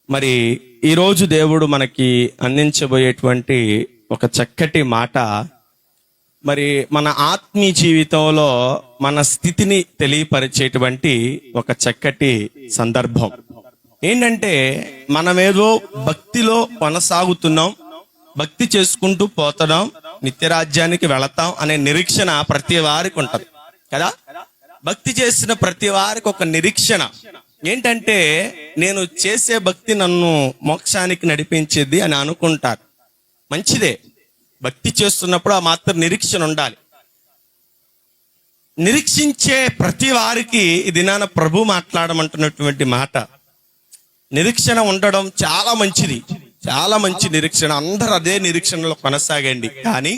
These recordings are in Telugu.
మరి ఈరోజు దేవుడు మనకి అందించబోయేటువంటి ఒక చక్కటి మాట, మరి మన ఆత్మీయ జీవితంలో మన స్థితిని తెలియపరిచేటువంటి ఒక చక్కటి సందర్భం ఏంటంటే, మనమేదో భక్తిలో కొనసాగుతున్నాం, భక్తి చేసుకుంటూ పోతున్నాం, నిత్యరాజ్యానికి వెళతాం అనే నిరీక్షణ ప్రతి వారికి ఉంటది కదా. భక్తి చేసిన ప్రతి వారికి ఒక నిరీక్షణ ఏంటంటే, నేను చేసే భక్తి నన్ను మోక్షానికి నడిపించేది అని అనుకుంటారు. మంచిదే, భక్తి చేస్తున్నప్పుడు ఆ మాత్రం నిరీక్షణ ఉండాలి. నిరీక్షించే ప్రతి వారికి ఈ దినాన ప్రభు మాట్లాడమంటున్నటువంటి మాట, నిరీక్షణ ఉండడం చాలా మంచిది, చాలా మంచి నిరీక్షణ. అందరూ అదే నిరీక్షణలో కొనసాగండి. కానీ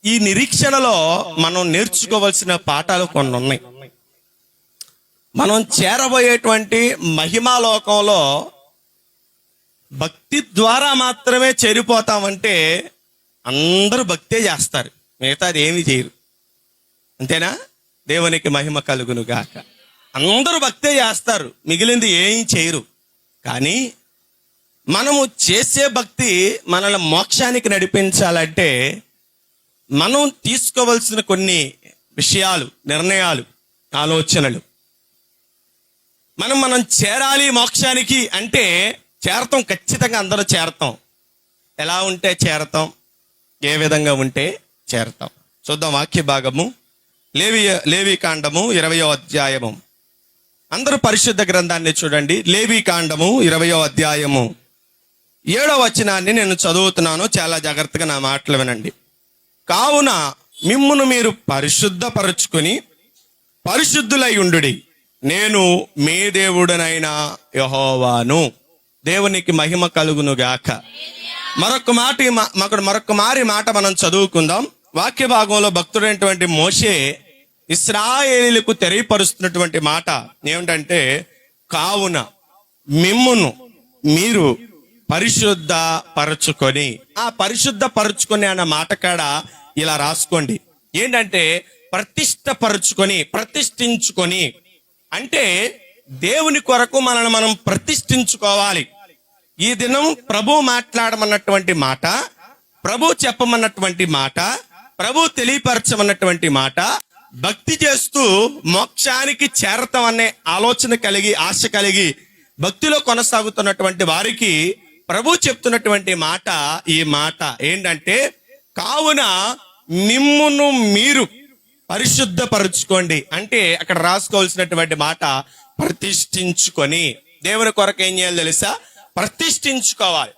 ఈ నిరీక్షణలో మనం నేర్చుకోవాల్సిన పాఠాలు కొన్ని ఉన్నాయి. మనం చేరబోయేటువంటి మహిమాలోకంలో భక్తి ద్వారా మాత్రమే చేరిపోతామంటే అందరూ భక్తే చేస్తారు, మిగతాది ఏమీ చేయరు. అంతేనా? దేవునికి మహిమ కలుగును గాక. అందరూ భక్తే చేస్తారు, మిగిలింది ఏమీ చేయరు. కానీ మనము చేసే భక్తి మనల్ని మోక్షానికి నడిపించాలంటే మనం తీసుకోవలసిన కొన్ని విషయాలు, నిర్ణయాలు, ఆలోచనలు. మనం చేరాలి మోక్షానికి అంటే చేరతాం, ఖచ్చితంగా అందరూ చేరతాం. ఎలా ఉంటే చేరతాం, ఏ విధంగా ఉంటే చేరతాం చూద్దాం. వాక్య భాగము లేవి కాండము 20వ అధ్యాయము. అందరూ పరిశుద్ధ గ్రంథాన్ని చూడండి. లేవి కాండము 20వ అధ్యాయము 7వ వచనాన్ని నేను చదువుతున్నాను, చాలా జాగ్రత్తగా నా మాటలు వినండి. కావున మిమ్మును మీరు పరిశుద్ధపరచుకొని పరిశుద్ధులై ఉండుడి, నేను మీ దేవుడనైన యెహోవాను. దేవునికి మహిమ కలుగును గాక. మరొక మాట మనం చదువుకుందాం. వాక్య భాగంలో భక్తుడైనటువంటి మోషే ఇశ్రాయేలీయులకు తెలియపరుస్తున్నటువంటి మాట ఏమిటంటే, కావున మిమ్మును మీరు పరిశుద్ధ పరచుకొని. ఆ పరిశుద్ధ పరచుకొని అన్న మాట కాడ ఇలా రాసుకోండి. ఏంటంటే ప్రతిష్టపరచుకొని, ప్రతిష్ఠించుకొని అంటే దేవుని కొరకు మనల్ని మనం ప్రతిష్ఠించుకోవాలి. ఈ దినం ప్రభు మాట్లాడమన్నటువంటి మాట, ప్రభు చెప్పమన్నటువంటి మాట, ప్రభు తెలియపరచమన్నటువంటి మాట, భక్తి చేస్తూ మోక్షానికి చేరతాం అనే ఆలోచన కలిగి, ఆశ కలిగి భక్తిలో కొనసాగుతున్నటువంటి వారికి ప్రభు చెప్తున్నటువంటి మాట ఈ మాట ఏంటంటే, కావున మిమ్మును మీరు పరిశుద్ధపరచుకోండి. అంటే అక్కడ రాసుకోవాల్సినటువంటి మాట ప్రతిష్ఠించుకొని. దేవుని కొరకు ఏం చేయాలి తెలుసా? ప్రతిష్ఠించుకోవాలి.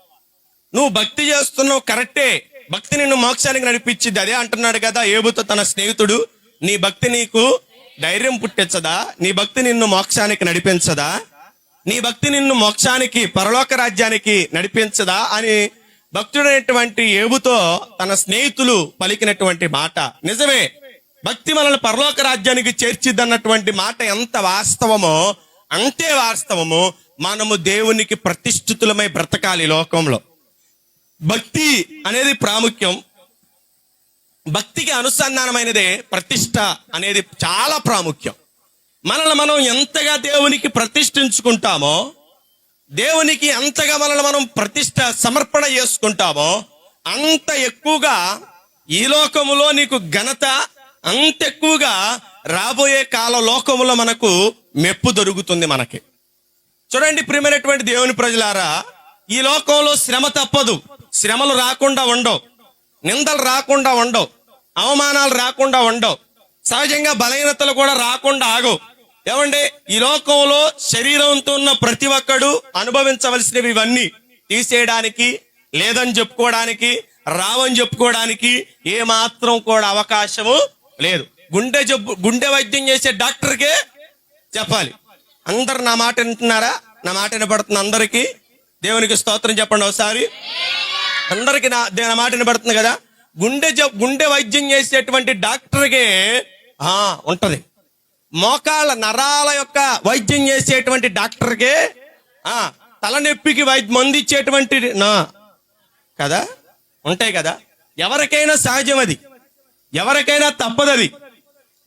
నువ్వు భక్తి చేస్తున్నావు కరెక్టే, భక్తి నిన్ను మోక్షానికి నడిపించింది. అదే అంటున్నాడు కదా ఏబుతో తన స్నేహితుడు, నీ భక్తి నీకు ధైర్యం పుట్టించదా? నీ భక్తి నిన్ను మోక్షానికి నడిపించదా? నీ భక్తి నిన్ను మోక్షానికి, పరలోక రాజ్యానికి నడిపించదా అని భక్తుడైనటువంటి ఏబుతో తన స్నేహితులు పలికినటువంటి మాట నిజమే. భక్తి మనల్ని పరలోక రాజ్యానికి చేర్చిద్దన్నటువంటి మాట ఎంత వాస్తవమో అంతే వాస్తవము మనము దేవునికి ప్రతిష్ఠితులమై బ్రతకాలి లోకంలో. భక్తి అనేది ప్రాముఖ్యం. భక్తికి అనుసంధానమైనదే ప్రతిష్ట అనేది చాలా ప్రాముఖ్యం. మనల్ని మనం ఎంతగా దేవునికి ప్రతిష్ఠించుకుంటామో, దేవునికి ఎంతగా మనల్ని మనం ప్రతిష్ట సమర్పణ చేసుకుంటామో అంత ఎక్కువగా ఈ లోకములో నీకు ఘనత, అంత ఎక్కువగా రాబోయే కాల లోకములో మనకు మెప్పు దొరుకుతుంది. మనకి చూడండి ప్రియమైనటువంటి దేవుని ప్రజలారా, ఈ లోకంలో శ్రమ తప్పదు. శ్రమలు రాకుండా ఉండవు, నిందలు రాకుండా ఉండవు, అవమానాలు రాకుండా ఉండవు, సహజంగా బలహీనతలు కూడా రాకుండా ఆగవు. ఏమండి, ఈ లోకంలో శరీరంతో ఉన్న ప్రతి ఒక్కడు అనుభవించవలసినవి ఇవన్నీ తీసేయడానికి, లేదని చెప్పుకోవడానికి, రావని చెప్పుకోవడానికి ఏ మాత్రం కూడా అవకాశము లేదు. గుండె వైద్యం చేసే డాక్టర్కే చెప్పాలి. అందరు నా మాట వింటున్నారా? నా మాట వినపడుతుంది అందరికీ? దేవునికి స్తోత్రం చెప్పండి ఒకసారి. అందరికి నా మాట వినపడుతుంది కదా? గుండె వైద్యం చేసేటువంటి డాక్టర్కే ఉంటది. మోకాళ్ళ నరాల యొక్క వైద్యం చేసేటువంటి డాక్టర్కే, తలనొప్పికి మందు ఇచ్చేటువంటి కదా ఉంటాయి కదా. ఎవరికైనా సహజం అది, ఎవరికైనా తప్పదది.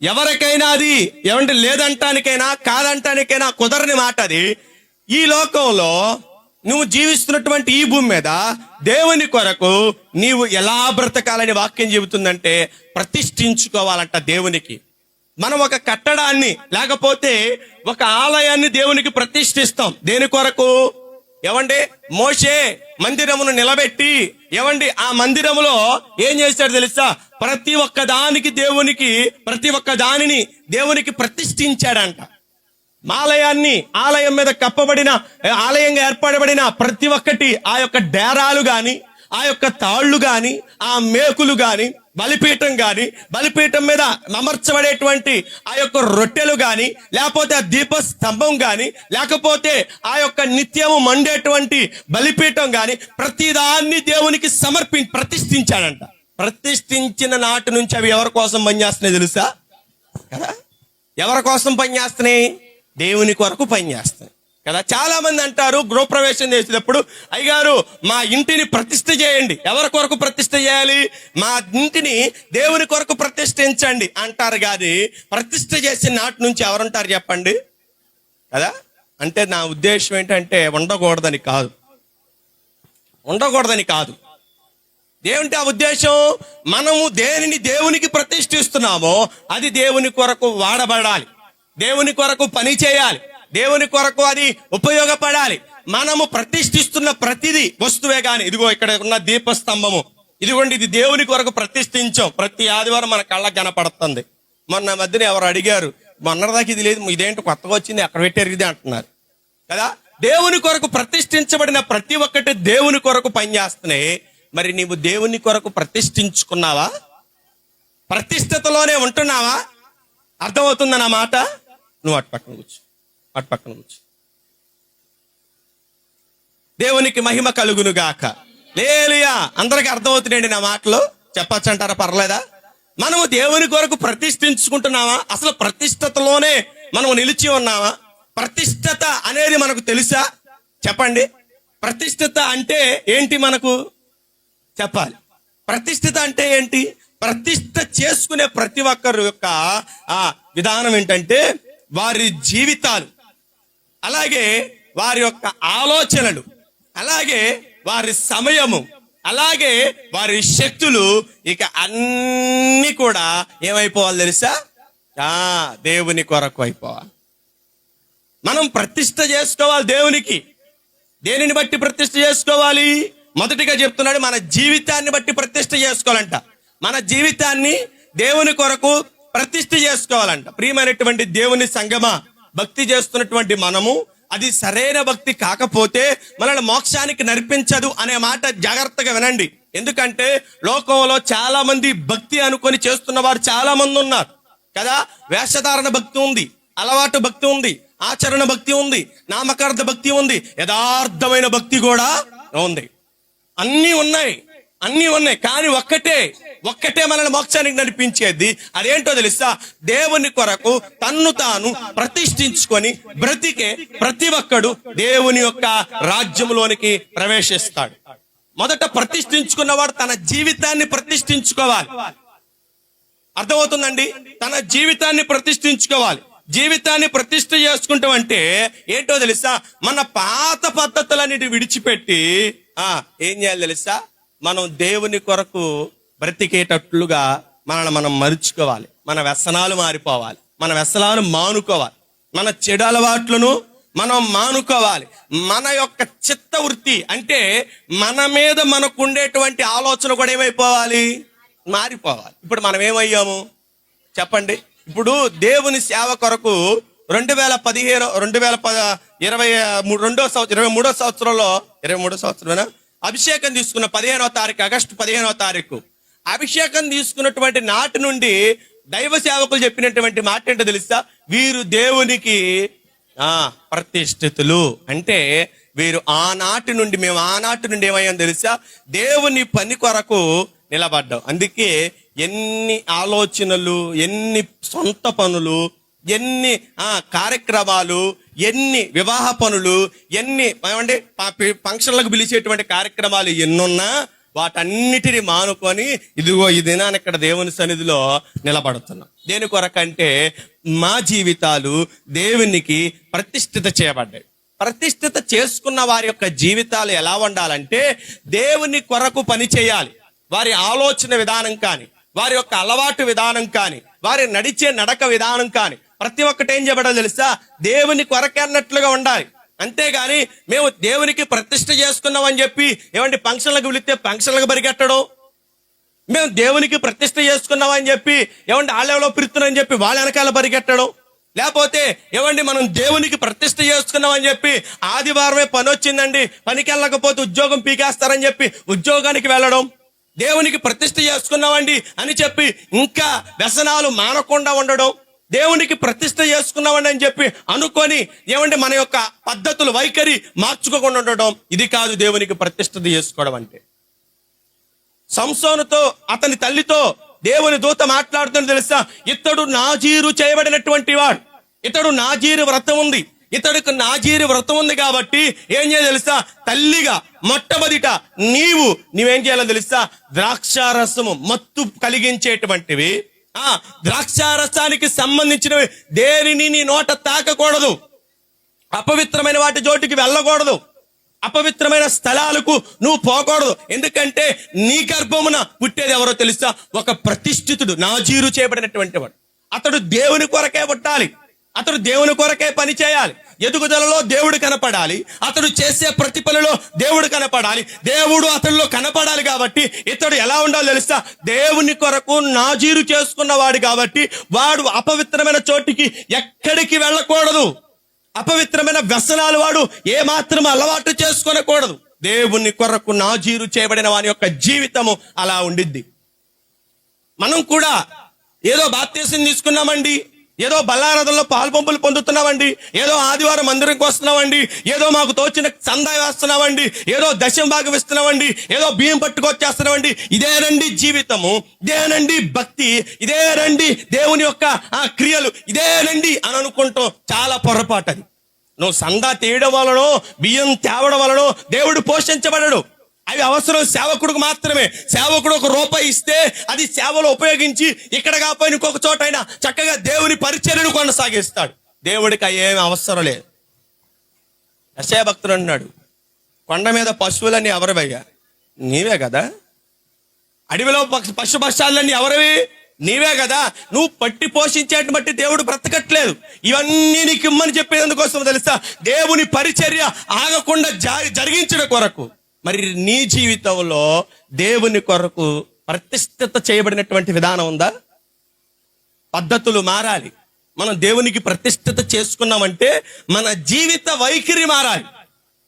ఎవరికైనా అది ఏమంటే లేదంటానికైనా కాదంటానికైనా కుదరని మాట అది. ఈ లోకంలో నువ్వు జీవిస్తున్నటువంటి ఈ భూమి మీద దేవుని కొరకు నీవు ఎలా బ్రతకాలని వాక్యం చెబుతుందంటే ప్రతిష్ఠించుకోవాలంట దేవునికి. మనం ఒక కట్టడాన్ని లేకపోతే ఒక ఆలయాన్ని దేవునికి ప్రతిష్ఠిస్తాం. దేని కొరకు? ఏమండి, మోషే మందిరమును నిలబెట్టి ఏమండి ఆ మందిరములో ఏం చేశాడు తెలుసా? ప్రతి ఒక్క దానిని దేవునికి ప్రతిష్ఠించాడంట. ఆలయం మీద కప్పబడిన, ఆలయంగా ఏర్పడబడిన ప్రతి ఒక్కటి, ఆ యొక్క డేరాలు గాని, ఆ యొక్క తాళ్లు గాని, ఆ మేకులు గాని, బలిపీఠం గాని, బలిపీఠం మీద అమర్చబడేటువంటి ఆ యొక్క రొట్టెలు గాని, లేకపోతే ఆ దీప స్తంభం గాని, లేకపోతే ఆ యొక్క నిత్యము మండేటువంటి బలిపీఠం గాని, ప్రతిదాన్ని దేవునికి ప్రతిష్ఠించాడంట. ప్రతిష్ఠించిన నాటి నుంచి అవి ఎవరి కోసం పనిచేస్తున్నాయి తెలుసా? కదా, ఎవరి కోసం పనిచేస్తున్నాయి? దేవుని కొరకు పనిచేస్తున్నాయి కదా. చాలా మంది అంటారు గృహప్రవేశం చేసేటప్పుడు, అయ్యగారు మా ఇంటిని ప్రతిష్ఠ చేయండి. ఎవరి కొరకు ప్రతిష్ఠ చేయాలి? మా ఇంటిని దేవుని కొరకు ప్రతిష్ఠించండి అంటారు. కానీ ప్రతిష్ఠ చేసిన నాటి నుంచి ఎవరుంటారు చెప్పండి కదా. అంటే నా ఉద్దేశం ఏంటంటే ఉండకూడదని కాదు. ఏమిటి ఆ ఉద్దేశం? మనము దేనిని దేవునికి ప్రతిష్ఠిస్తున్నామో అది దేవుని కొరకు వాడబడాలి, దేవుని కొరకు పని చేయాలి, దేవుని కొరకు అది ఉపయోగపడాలి. మనము ప్రతిష్ఠిస్తున్న ప్రతిదీ వస్తువే గాని, ఇదిగో ఇక్కడ ఉన్న దీపస్తంభము, ఇదిగోండి ఇది దేవుని కొరకు ప్రతిష్ఠించాం. ప్రతి ఆదివారం మన కళ్ళకు కనపడుతుంది. మొన్న మధ్యన ఎవరు అడిగారు, మొన్నటిదాకా ఇది లేదు, ఇదేంటి కొత్తగా వచ్చింది, ఎక్కడ పెట్టారు ఇది అంటున్నారు కదా. దేవుని కొరకు ప్రతిష్ఠించబడిన ప్రతి ఒక్కటి దేవుని కొరకు పనిచేస్తున్నాయి. మరి నీవు దేవుని కొరకు ప్రతిష్ఠించుకున్నావా? ప్రతిష్ఠతలోనే ఉంటున్నావా? అర్థమవుతుందన్న మాట? నువ్వు అటు పక్కన కూర్చో. దేవునికి మహిమ కలుగును గాక. హల్లెలూయా. అందరికి అర్థమవుతున్నాయండి నా మాటలు? చెప్పచ్చు అంటారా? పర్లేదా? మనము దేవుని కొరకు ప్రతిష్ఠించుకుంటున్నావా? అసలు ప్రతిష్ఠతలోనే మనం నిలిచి ఉన్నావా? ప్రతిష్ఠత అనేది మనకు తెలుసా? చెప్పండి. ప్రతిష్ఠత అంటే ఏంటి మనకు చెప్పాలి. ప్రతిష్ఠిత అంటే ఏంటి? ప్రతిష్ఠ చేసుకునే ప్రతి ఒక్కరి యొక్క విధానం ఏంటంటే వారి జీవితాలు, అలాగే వారి యొక్క ఆలోచనలు, అలాగే వారి సమయము, అలాగే వారి శక్తులు, ఇక అన్ని కూడా ఏమైపోవాలి తెలుసా? దేవుని కొరకు అయిపోవాలి. మనం ప్రతిష్ఠ చేసుకోవాలి దేవునికి. దేనిని బట్టి ప్రతిష్ఠ చేసుకోవాలి? మొదటిగా చెప్తున్నాడు, మన జీవితాన్ని బట్టి ప్రతిష్ఠ చేసుకోవాలంట. మన జీవితాన్ని దేవుని కొరకు ప్రతిష్ఠ చేసుకోవాలంట. ప్రియమైనటువంటి దేవుని సంగమా, భక్తి చేస్తున్నటువంటి మనము అది సరైన భక్తి కాకపోతే మనల్ని మోక్షానికి నడిపించదు అనే మాట జాగ్రత్తగా వినండి. ఎందుకంటే లోకంలో చాలా మంది భక్తి అనుకొని చేస్తున్న వారు చాలా మంది ఉన్నారు కదా. వేషధారణ భక్తి ఉంది, అలవాటు భక్తి ఉంది, ఆచరణ భక్తి ఉంది, నామకార్థ భక్తి ఉంది, యథార్థమైన భక్తి కూడా ఉంది. అన్నీ ఉన్నాయి. కానీ ఒక్కటే మనల్ని మోక్షానికి నడిపించేది. అదేంటో తెలుసా? దేవుని కొరకు తన్ను తాను ప్రతిష్ఠించుకొని బ్రతికే ప్రతి ఒక్కడు దేవుని యొక్క రాజ్యంలోనికి ప్రవేశిస్తాడు. మొదట ప్రతిష్ఠించుకున్నవాడు తన జీవితాన్ని ప్రతిష్ఠించుకోవాలి. అర్థమవుతుందండి? తన జీవితాన్ని ప్రతిష్ఠించుకోవాలి. జీవితాన్ని ప్రతిష్ఠ చేసుకుంటాం అంటే ఏంటో తెలుసా? మన పాత పద్ధతులన్నిటి విడిచిపెట్టి ఏం చేయాలి తెలుసా? మనం దేవుని కొరకు బ్రతికేటట్లుగా మనం మరుచుకోవాలి. మన వ్యసనాలు మారిపోవాలి, మన వ్యసనాలు మానుకోవాలి, మన చెడు అలవాట్లను మనం మానుకోవాలి. మన యొక్క చిత్త వృత్తి అంటే మన మీద మనకు ఉండేటువంటి ఆలోచన కూడా ఏమైపోవాలి? మారిపోవాలి. ఇప్పుడు మనం ఏమయ్యాము చెప్పండి? ఇప్పుడు దేవుని సేవ కొరకు 23వ సంవత్సరంలో అభిషేకం తీసుకున్న 15వ తారీఖు, ఆగస్టు 15వ తారీఖు అభిషేకం తీసుకున్నటువంటి నాటి నుండి దైవ సేవకులు చెప్పినటువంటి మాట ఏంటో తెలుసా? వీరు దేవునికి ప్రతిష్ఠితులు. అంటే వీరు మేము ఆనాటి నుండి ఏమయ్యాం తెలుసా? దేవుని పని కొరకు నిలబడ్డాం. అందుకే ఎన్ని ఆలోచనలు, ఎన్ని సొంత పనులు, ఎన్ని కార్యక్రమాలు, ఎన్ని వివాహ పనులు, ఎన్ని ఏమంటే ఫంక్షన్లకు పిలిచేటువంటి కార్యక్రమాలు ఎన్నున్నా వాటన్నిటిని మానుకొని ఇదిగో ఈ దినాన్ని ఇక్కడ దేవుని సన్నిధిలో నిలబడుతున్నాం. దేని కొరకంటే మా జీవితాలు దేవునికి ప్రతిష్ఠిత చేయబడ్డాయి. ప్రతిష్ఠిత చేసుకున్న వారి యొక్క జీవితాలు ఎలా ఉండాలంటే దేవుని కొరకు పని చేయాలి. వారి ఆలోచన విధానం కానీ, వారి యొక్క అలవాటు విధానం కానీ, వారి నడిచే నడక విధానం కానీ ప్రతి ఒక్కటి ఏం చెప్పడం తెలుసా, దేవుని కొరకే అన్నట్లుగా ఉండాలి. అంతేగాని మేము దేవునికి ప్రతిష్ఠ చేసుకున్నామని చెప్పి ఏమంటే ఫంక్షన్లకు వెళితే ఫంక్షన్లకు పరిగెట్టడం, మేము దేవునికి ప్రతిష్ఠ చేసుకున్నామని చెప్పి ఏమంటే వాళ్ళెవలో పిరుతున్నారని చెప్పి వాళ్ళ వెనకాల పరిగెట్టడం, లేకపోతే ఏమండి మనం దేవునికి ప్రతిష్ఠ చేసుకున్నామని చెప్పి ఆదివారమే పని వచ్చిందండి, పనికి వెళ్ళకపోతే ఉద్యోగం పీకేస్తారని చెప్పి ఉద్యోగానికి వెళ్ళడం, దేవునికి ప్రతిష్ఠ చేసుకున్నామండి అని చెప్పి ఇంకా వ్యసనాలు మానకుండా ఉండడం, దేవునికి ప్రతిష్ఠ చేసుకున్నామండి అని చెప్పి అనుకొని ఏమంటే మన యొక్క పద్ధతులు వైఖరి మార్చుకోకుండా ఉండడం, ఇది కాదు దేవునికి ప్రతిష్ఠ చేసుకోవడం అంటే. సంసోనుతో అతని తల్లితో దేవుని దూత మాట్లాడుతుంది తెలుసా, ఇతడు నాజీరు చేయబడినటువంటి వాడు, ఇతడు నాజీరు వ్రతం ఉంది, ఇతడికి నాజీరు వ్రతం ఉంది కాబట్టి ఏం చేయాలి తెలుసా, తల్లిగా మొట్టమొదట నీవేం చేయాలో తెలుసా, ద్రాక్షారసము మత్తు కలిగించేటువంటివి, ద్రాక్షారసానికి సంబంధించినవి దేనిని నీ నోట తాకకూడదు, అపవిత్రమైన వాటి జోటికి వెళ్ళకూడదు, అపవిత్రమైన స్థలాలకు నువ్వు పోకూడదు. ఎందుకంటే నీ గర్భమున పుట్టేది ఎవరో తెలుసా, ఒక ప్రతిష్ఠితుడు, నాజీరు చేయబడినటువంటి వాడు. అతడు దేవుని కొరకే పుట్టాలి, అతడు దేవుని కొరకే పని చేయాలి, ఎదుగుదలలో దేవుడు కనపడాలి, అతడు చేసే ప్రతి పనిలో దేవుడు కనపడాలి, దేవుడు అతడిలో కనపడాలి. కాబట్టి ఇతడు ఎలా ఉండాలో తెలుసా, దేవుని కొరకు నాజీరు చేసుకున్నవాడు కాబట్టి వాడు అపవిత్రమైన చోటికి ఎక్కడికి వెళ్ళకూడదు, అపవిత్రమైన వ్యసనాలు వాడు ఏ మాత్రం అలవాటు చేసుకోనకూడదు. దేవుని కొరకు నాజీరు చేయబడిన వాని యొక్క జీవితము అలా ఉండిద్ది. మనం కూడా ఏదో బాప్తీసం తీసుకున్నామండి, ఏదో బల్లారథంలో పాల్పంపులు పొందుతున్నామండి, ఏదో ఆదివారం మందిరంకి వస్తున్నామండి, ఏదో మాకు తోచిన చందా వేస్తున్నామండి, ఏదో దశం భాగం ఇస్తున్నామండి, ఏదో బియ్యం పట్టుకొచ్చేస్తున్నామండి, ఇదేనండి జీవితము, ఇదేనండి భక్తి, ఇదేనండి దేవుని యొక్క క్రియలు, ఇదేనండి అని అనుకుంటాం. చాలా పొరపాటు అది. నువ్వు సందా తీయడం వలనో బియ్యం తేవడం వలనో దేవుడు పోషించబడడు. అవి అవసరం సేవకుడికి మాత్రమే. సేవకుడు ₹1 ఇస్తే అది సేవలో ఉపయోగించి ఇక్కడ కాకపోయినా ఇంకొక చోటైనా చక్కగా దేవుని పరిచర్యను కొనసాగిస్తాడు. దేవుడికి ఏమి అవసరం లేదు. యెషయా భక్తుడు అన్నాడు, కొండ మీద పశువులన్నీ ఎవరివయ్యా, నీవే కదా, అడవిలో పశుపక్షాలన్నీ ఎవరివి, నీవే కదా, నువ్వు పట్టి పోషించేట బట్టి దేవుడు బ్రతకట్లేదు. ఇవన్నీ నీకు ఇమ్మని చెప్పేందుకోసం తెలుసా, దేవుని పరిచర్య ఆగకుండా జరిగించడం కొరకు. మరి నీ జీవితంలో దేవుని కొరకు ప్రతిష్ఠిత చేయబడినటువంటి విధానం ఉందా? పద్ధతులు మారాలి. మనం దేవునికి ప్రతిష్ఠిత చేసుకున్నామంటే మన జీవిత వైఖరి మారాలి,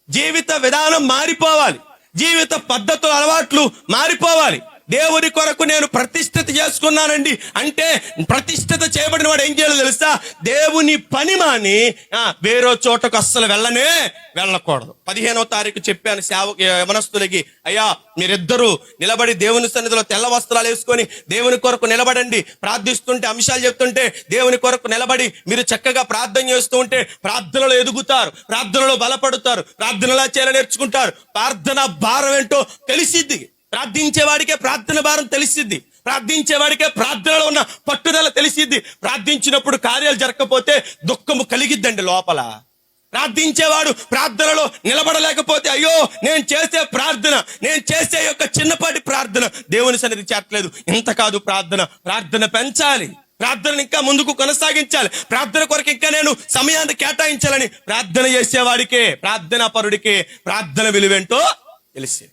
జీవిత విధానం మారిపోవాలి, జీవిత పద్ధతులు అలవాట్లు మారిపోవాలి. దేవుని కొరకు నేను ప్రతిష్ఠిత చేసుకున్నానండి అంటే ప్రతిష్ఠిత చేయబడిన వాడు ఏం చేయాలో తెలుసా, దేవుని పని మాని వేరే చోటకు అస్సలు వెళ్ళకూడదు. 15వ తారీఖు చెప్పాను యవనస్తులకి, అయ్యా మీరిద్దరూ నిలబడి దేవుని సన్నిధిలో తెల్ల వస్త్రాలు వేసుకొని దేవుని కొరకు నిలబడండి. ప్రార్థిస్తుంటే అంశాలు చెప్తుంటే దేవుని కొరకు నిలబడి మీరు చక్కగా ప్రార్థన చేస్తూ ఉంటే ప్రార్థనలో ఎదుగుతారు, ప్రార్థనలో బలపడతారు, ప్రార్థనలా చేయాలని నేర్చుకుంటారు. ప్రార్థన భారం ఏంటో తెలిసిద్ది. ప్రార్థించేవాడికే ప్రార్థన భారం తెలిసిద్ది, ప్రార్థించేవాడికే ప్రార్థనలో ఉన్న పట్టుదల తెలిసిద్ది. ప్రార్థించినప్పుడు కార్యాలు జరగకపోతే దుఃఖము కలిగిద్దండి లోపల. ప్రార్థించేవాడు ప్రార్థనలో నిలబడలేకపోతే అయ్యో నేను చేసే ప్రార్థన, నేను చేసే యొక్క చిన్నపాటి ప్రార్థన దేవుని సన్నిధి చేరట్లేదు. ఇంత కాదు ప్రార్థన పెంచాలి, ప్రార్థనను ఇంకా ముందుకు కొనసాగించాలి, ప్రార్థన కొరకు ఇంకా నేను సమయాన్ని కేటాయించాలని ప్రార్థన చేసేవాడికే, ప్రార్థనా పరుడికే ప్రార్థన విలువేంటో తెలిసి.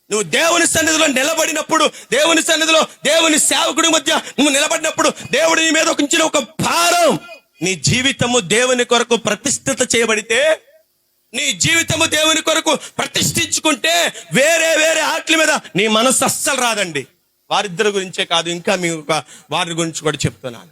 నువ్వు దేవుని సన్నిధిలో నిలబడినప్పుడు, దేవుని సన్నిధిలో దేవుని సేవకుడి మధ్య నువ్వు నిలబడినప్పుడు దేవుడి నీ మీద ఉంచిన ఒక భారం, నీ జీవితము దేవుని కొరకు ప్రతిష్ఠిత చేయబడితే, నీ జీవితము దేవుని కొరకు ప్రతిష్ఠించుకుంటే వేరే ఆటల మీద నీ మనసు అస్సలు రాదండి. వారిద్దరి గురించే కాదు, ఇంకా మీ వారి గురించి కూడా చెప్తున్నాను.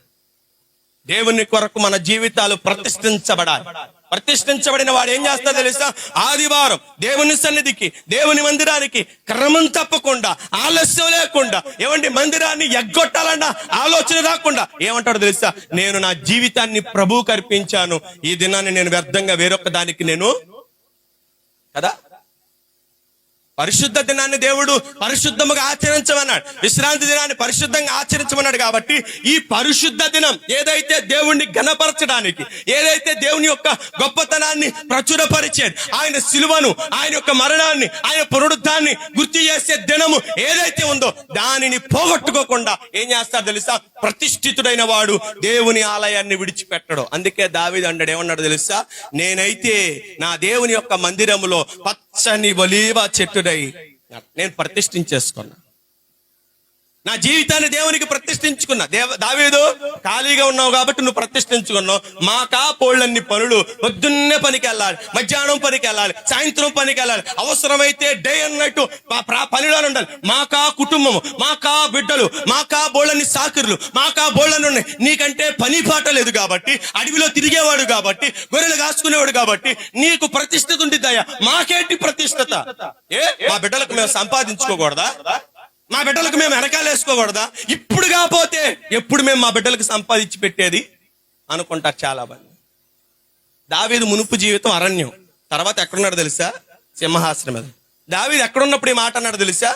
దేవుని కొరకు మన జీవితాలు ప్రతిష్ఠించబడాలి. ప్రతిష్ఠించబడిన వాడు ఏం చేస్తాడో తెలుసా, ఆదివారం దేవుని సన్నిధికి, దేవుని మందిరానికి క్రమం తప్పకుండా, ఆలస్యం లేకుండా, ఏమంటే మందిరాన్ని ఎగ్గొట్టాలన్న ఆలోచన రాకుండా ఏమంటాడో తెలుసా, నేను నా జీవితాన్ని ప్రభువుకు అర్పించాను, ఈ దినాన్ని నేను వ్యర్థంగా వేరొక దానికి నేను కదా. పరిశుద్ధ దినాన్ని దేవుడు పరిశుద్ధముగా ఆచరించమన్నాడు, విశ్రాంతి దినాన్ని పరిశుద్ధంగా ఆచరించమన్నాడు. కాబట్టి ఈ పరిశుద్ధ దినం ఏదైతే దేవుణ్ణి ఘనపరచడానికి, ఏదైతే దేవుని యొక్క గొప్పతనాన్ని ప్రచురపరిచేది, ఆయన సిలువను, ఆయన యొక్క మరణాన్ని, ఆయన పునరుద్ధాన్ని గుర్తు చేసే దినము ఏదైతే ఉందో దానిని పోగొట్టుకోకుండా ఏం చేస్తాడు తెలుసా? ప్రతిష్ఠితుడైన వాడు దేవుని ఆలయాన్ని విడిచిపెట్టడు. అందుకే దావీదు అన్నాడు, ఏమన్నాడు తెలుసా? నేనైతే నా దేవుని యొక్క మందిరములో పచ్చని ఒలీవ చెట్టుడై నేను ప్రతిష్ఠించేసుకున్నా, నా జీవితాన్ని దేవునికి ప్రతిష్ఠించుకున్నా. దావీదు, ఖాళీగా ఉన్నావు కాబట్టి నువ్వు ప్రతిష్ఠించుకున్నావు. మాకా పోళ్ళన్ని పనులు, పొద్దున్నే పనికి వెళ్ళాలి, మధ్యాహ్నం పనికి వెళ్ళాలి, సాయంత్రం పనికి వెళ్ళాలి, అవసరమైతే డే అన్నట్టు పనిలో ఉండాలి. మాకా కుటుంబము, మాకా బిడ్డలు, మాకా బోళ్ళని సాకుర్లు, మాకా బోళ్ళని ఉన్నాయి. నీకంటే పని పాట లేదు కాబట్టి, అడవిలో తిరిగేవాడు కాబట్టి, గొర్రెలు కాసుకునేవాడు కాబట్టి నీకు ప్రతిష్ఠత ఉండిద్దయ్యా. మాకేంటి ప్రతిష్ఠత? మా బిడ్డలకు మేము సంపాదించుకోకూడదా? మా బిడ్డలకు మేము వెనకాలేసుకోకూడదా? ఇప్పుడు కాకపోతే ఎప్పుడు మేము మా బిడ్డలకు సంపాదించి పెట్టేది అనుకుంటారు చాలా మంది. దావీదు మునుపు జీవితం అరణ్యం, తర్వాత ఎక్కడున్నాడు తెలుసా? సింహాసనం మీద. దావీదు ఎక్కడున్నప్పుడు ఈ మాట అన్నాడు తెలుసా?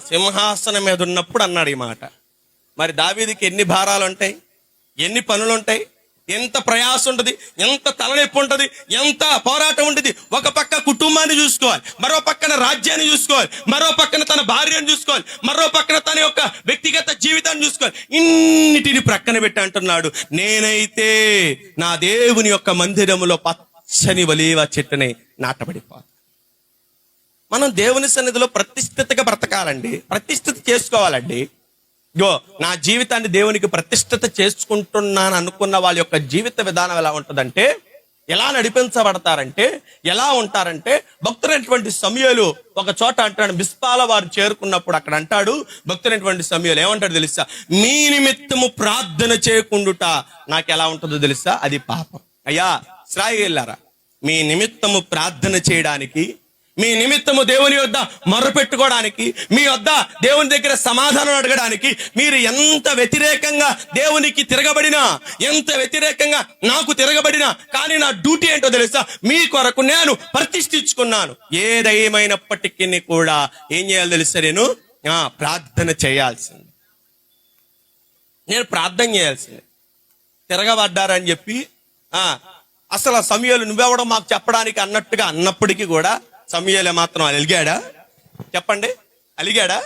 సింహాసనం మీద ఉన్నప్పుడు అన్నాడు ఈ మాట. మరి దావీదుకి ఎన్ని భారాలు ఉంటాయి, ఎన్ని పనులు ఉంటాయి, ఎంత ప్రయాసం ఉంటుంది, ఎంత తలనొప్పి ఉంటుంది, ఎంత పోరాటం ఉంటుంది. ఒక పక్క కుటుంబాన్ని చూసుకోవాలి, మరో పక్కన రాజ్యాన్ని చూసుకోవాలి, మరో పక్కన తన భార్యను చూసుకోవాలి, మరో పక్కన తన యొక్క వ్యక్తిగత జీవితాన్ని చూసుకోవాలి. ఇన్నిటిని ప్రక్కన పెట్టి అంటున్నాడు, నేనైతే నా దేవుని యొక్క మందిరములో పచ్చని ఒలీవ చెట్టుని నాటబడిపోతాను. మనం దేవుని సన్నిధిలో ప్రతిష్ఠితగా బ్రతకాలండి, ప్రతిష్ఠిత చేసుకోవాలండి. నా జీవితాన్ని దేవునికి ప్రతిష్ఠిత చేసుకుంటున్నాను అనుకున్న వాళ్ళ యొక్క జీవిత విధానం ఎలా ఉంటుందంటే, ఎలా నడిపించబడతారంటే, ఎలా ఉంటారంటే, భక్తులైనటువంటి సమూయేలు ఒక చోట అంటాడు, మిస్పాల వారు చేరుకున్నప్పుడు అక్కడ అంటాడు భక్తులైనటువంటి సమూయేలు ఏమంటాడు తెలుసా? మీ నిమిత్తము ప్రార్థన చేయకుండుట నాకు ఎలా ఉంటుందో తెలుసా? అది పాపం. అయ్యా ఇశ్రాయేలులారా, మీ నిమిత్తము ప్రార్థన చేయడానికి, మీ నిమిత్తము దేవుని వద్ద మొర్రపెట్టుకోవడానికి, మీ వద్ద దేవుని దగ్గర సమాధానం అడగడానికి మీరు ఎంత వ్యతిరేకంగా దేవునికి తిరగబడినా, ఎంత వ్యతిరేకంగా నాకు తిరగబడినా, కానీ నా డ్యూటీ ఏంటో తెలుసా? మీ కొరకు నేను ప్రతిష్ఠించుకున్నాను. ఏదేమైనప్పటికీ కూడా ఏం చేయాలి తెలుసా? నేను ప్రార్థన చేయాల్సింది, నేను ప్రార్థన చేయాల్సింది. తిరగబడ్డారని చెప్పి అసలు ఆ సమూయేలు నువ్వెవడో మాకు చెప్పడానికి అన్నట్టుగా అన్నప్పటికీ కూడా సమూయేలు మాత్రం అలిగాడా? చెప్పండి, అలిగాడా?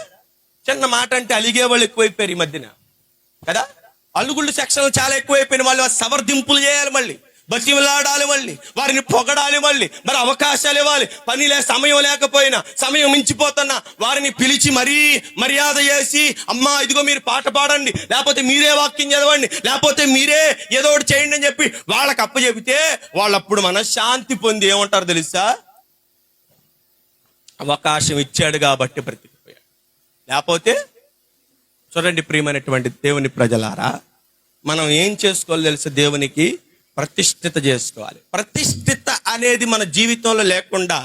చిన్న మాట అంటే అలిగే వాళ్ళు ఎక్కువైపోయారు ఈ మధ్యన కదా. అలుగుళ్ళు సెక్షన్లు చాలా ఎక్కువైపోయిన వాళ్ళు సవర్దింపులు చేయాలి, మళ్ళీ బతిమలాడాలి, మళ్ళీ వారిని పొగడాలి, మళ్ళీ మరి అవకాశాలు ఇవ్వాలి. పనిలే సమయం లేకపోయినా, సమయం మించిపోతున్నా వారిని పిలిచి మరీ మర్యాద చేసి, అమ్మా ఇదిగో మీరు పాట పాడండి, లేకపోతే మీరే వాక్యం చదవండి, లేకపోతే మీరే ఏదో ఒకటి చేయండి అని చెప్పి వాళ్ళకి అప్పచెబితే వాళ్ళప్పుడు మనశ్శాంతి పొంది ఏమంటారు తెలుసా? అవకాశం ఇచ్చాడు కాబట్టి బ్రతికిపోయాడు. లేకపోతే చూడండి ప్రియమైనటువంటి దేవుని ప్రజలారా, మనం ఏం చేసుకోవాలి తెలుసా? దేవునికి ప్రతిష్ఠిత చేసుకోవాలి. ప్రతిష్ఠిత అనేది మన జీవితంలో లేకుండా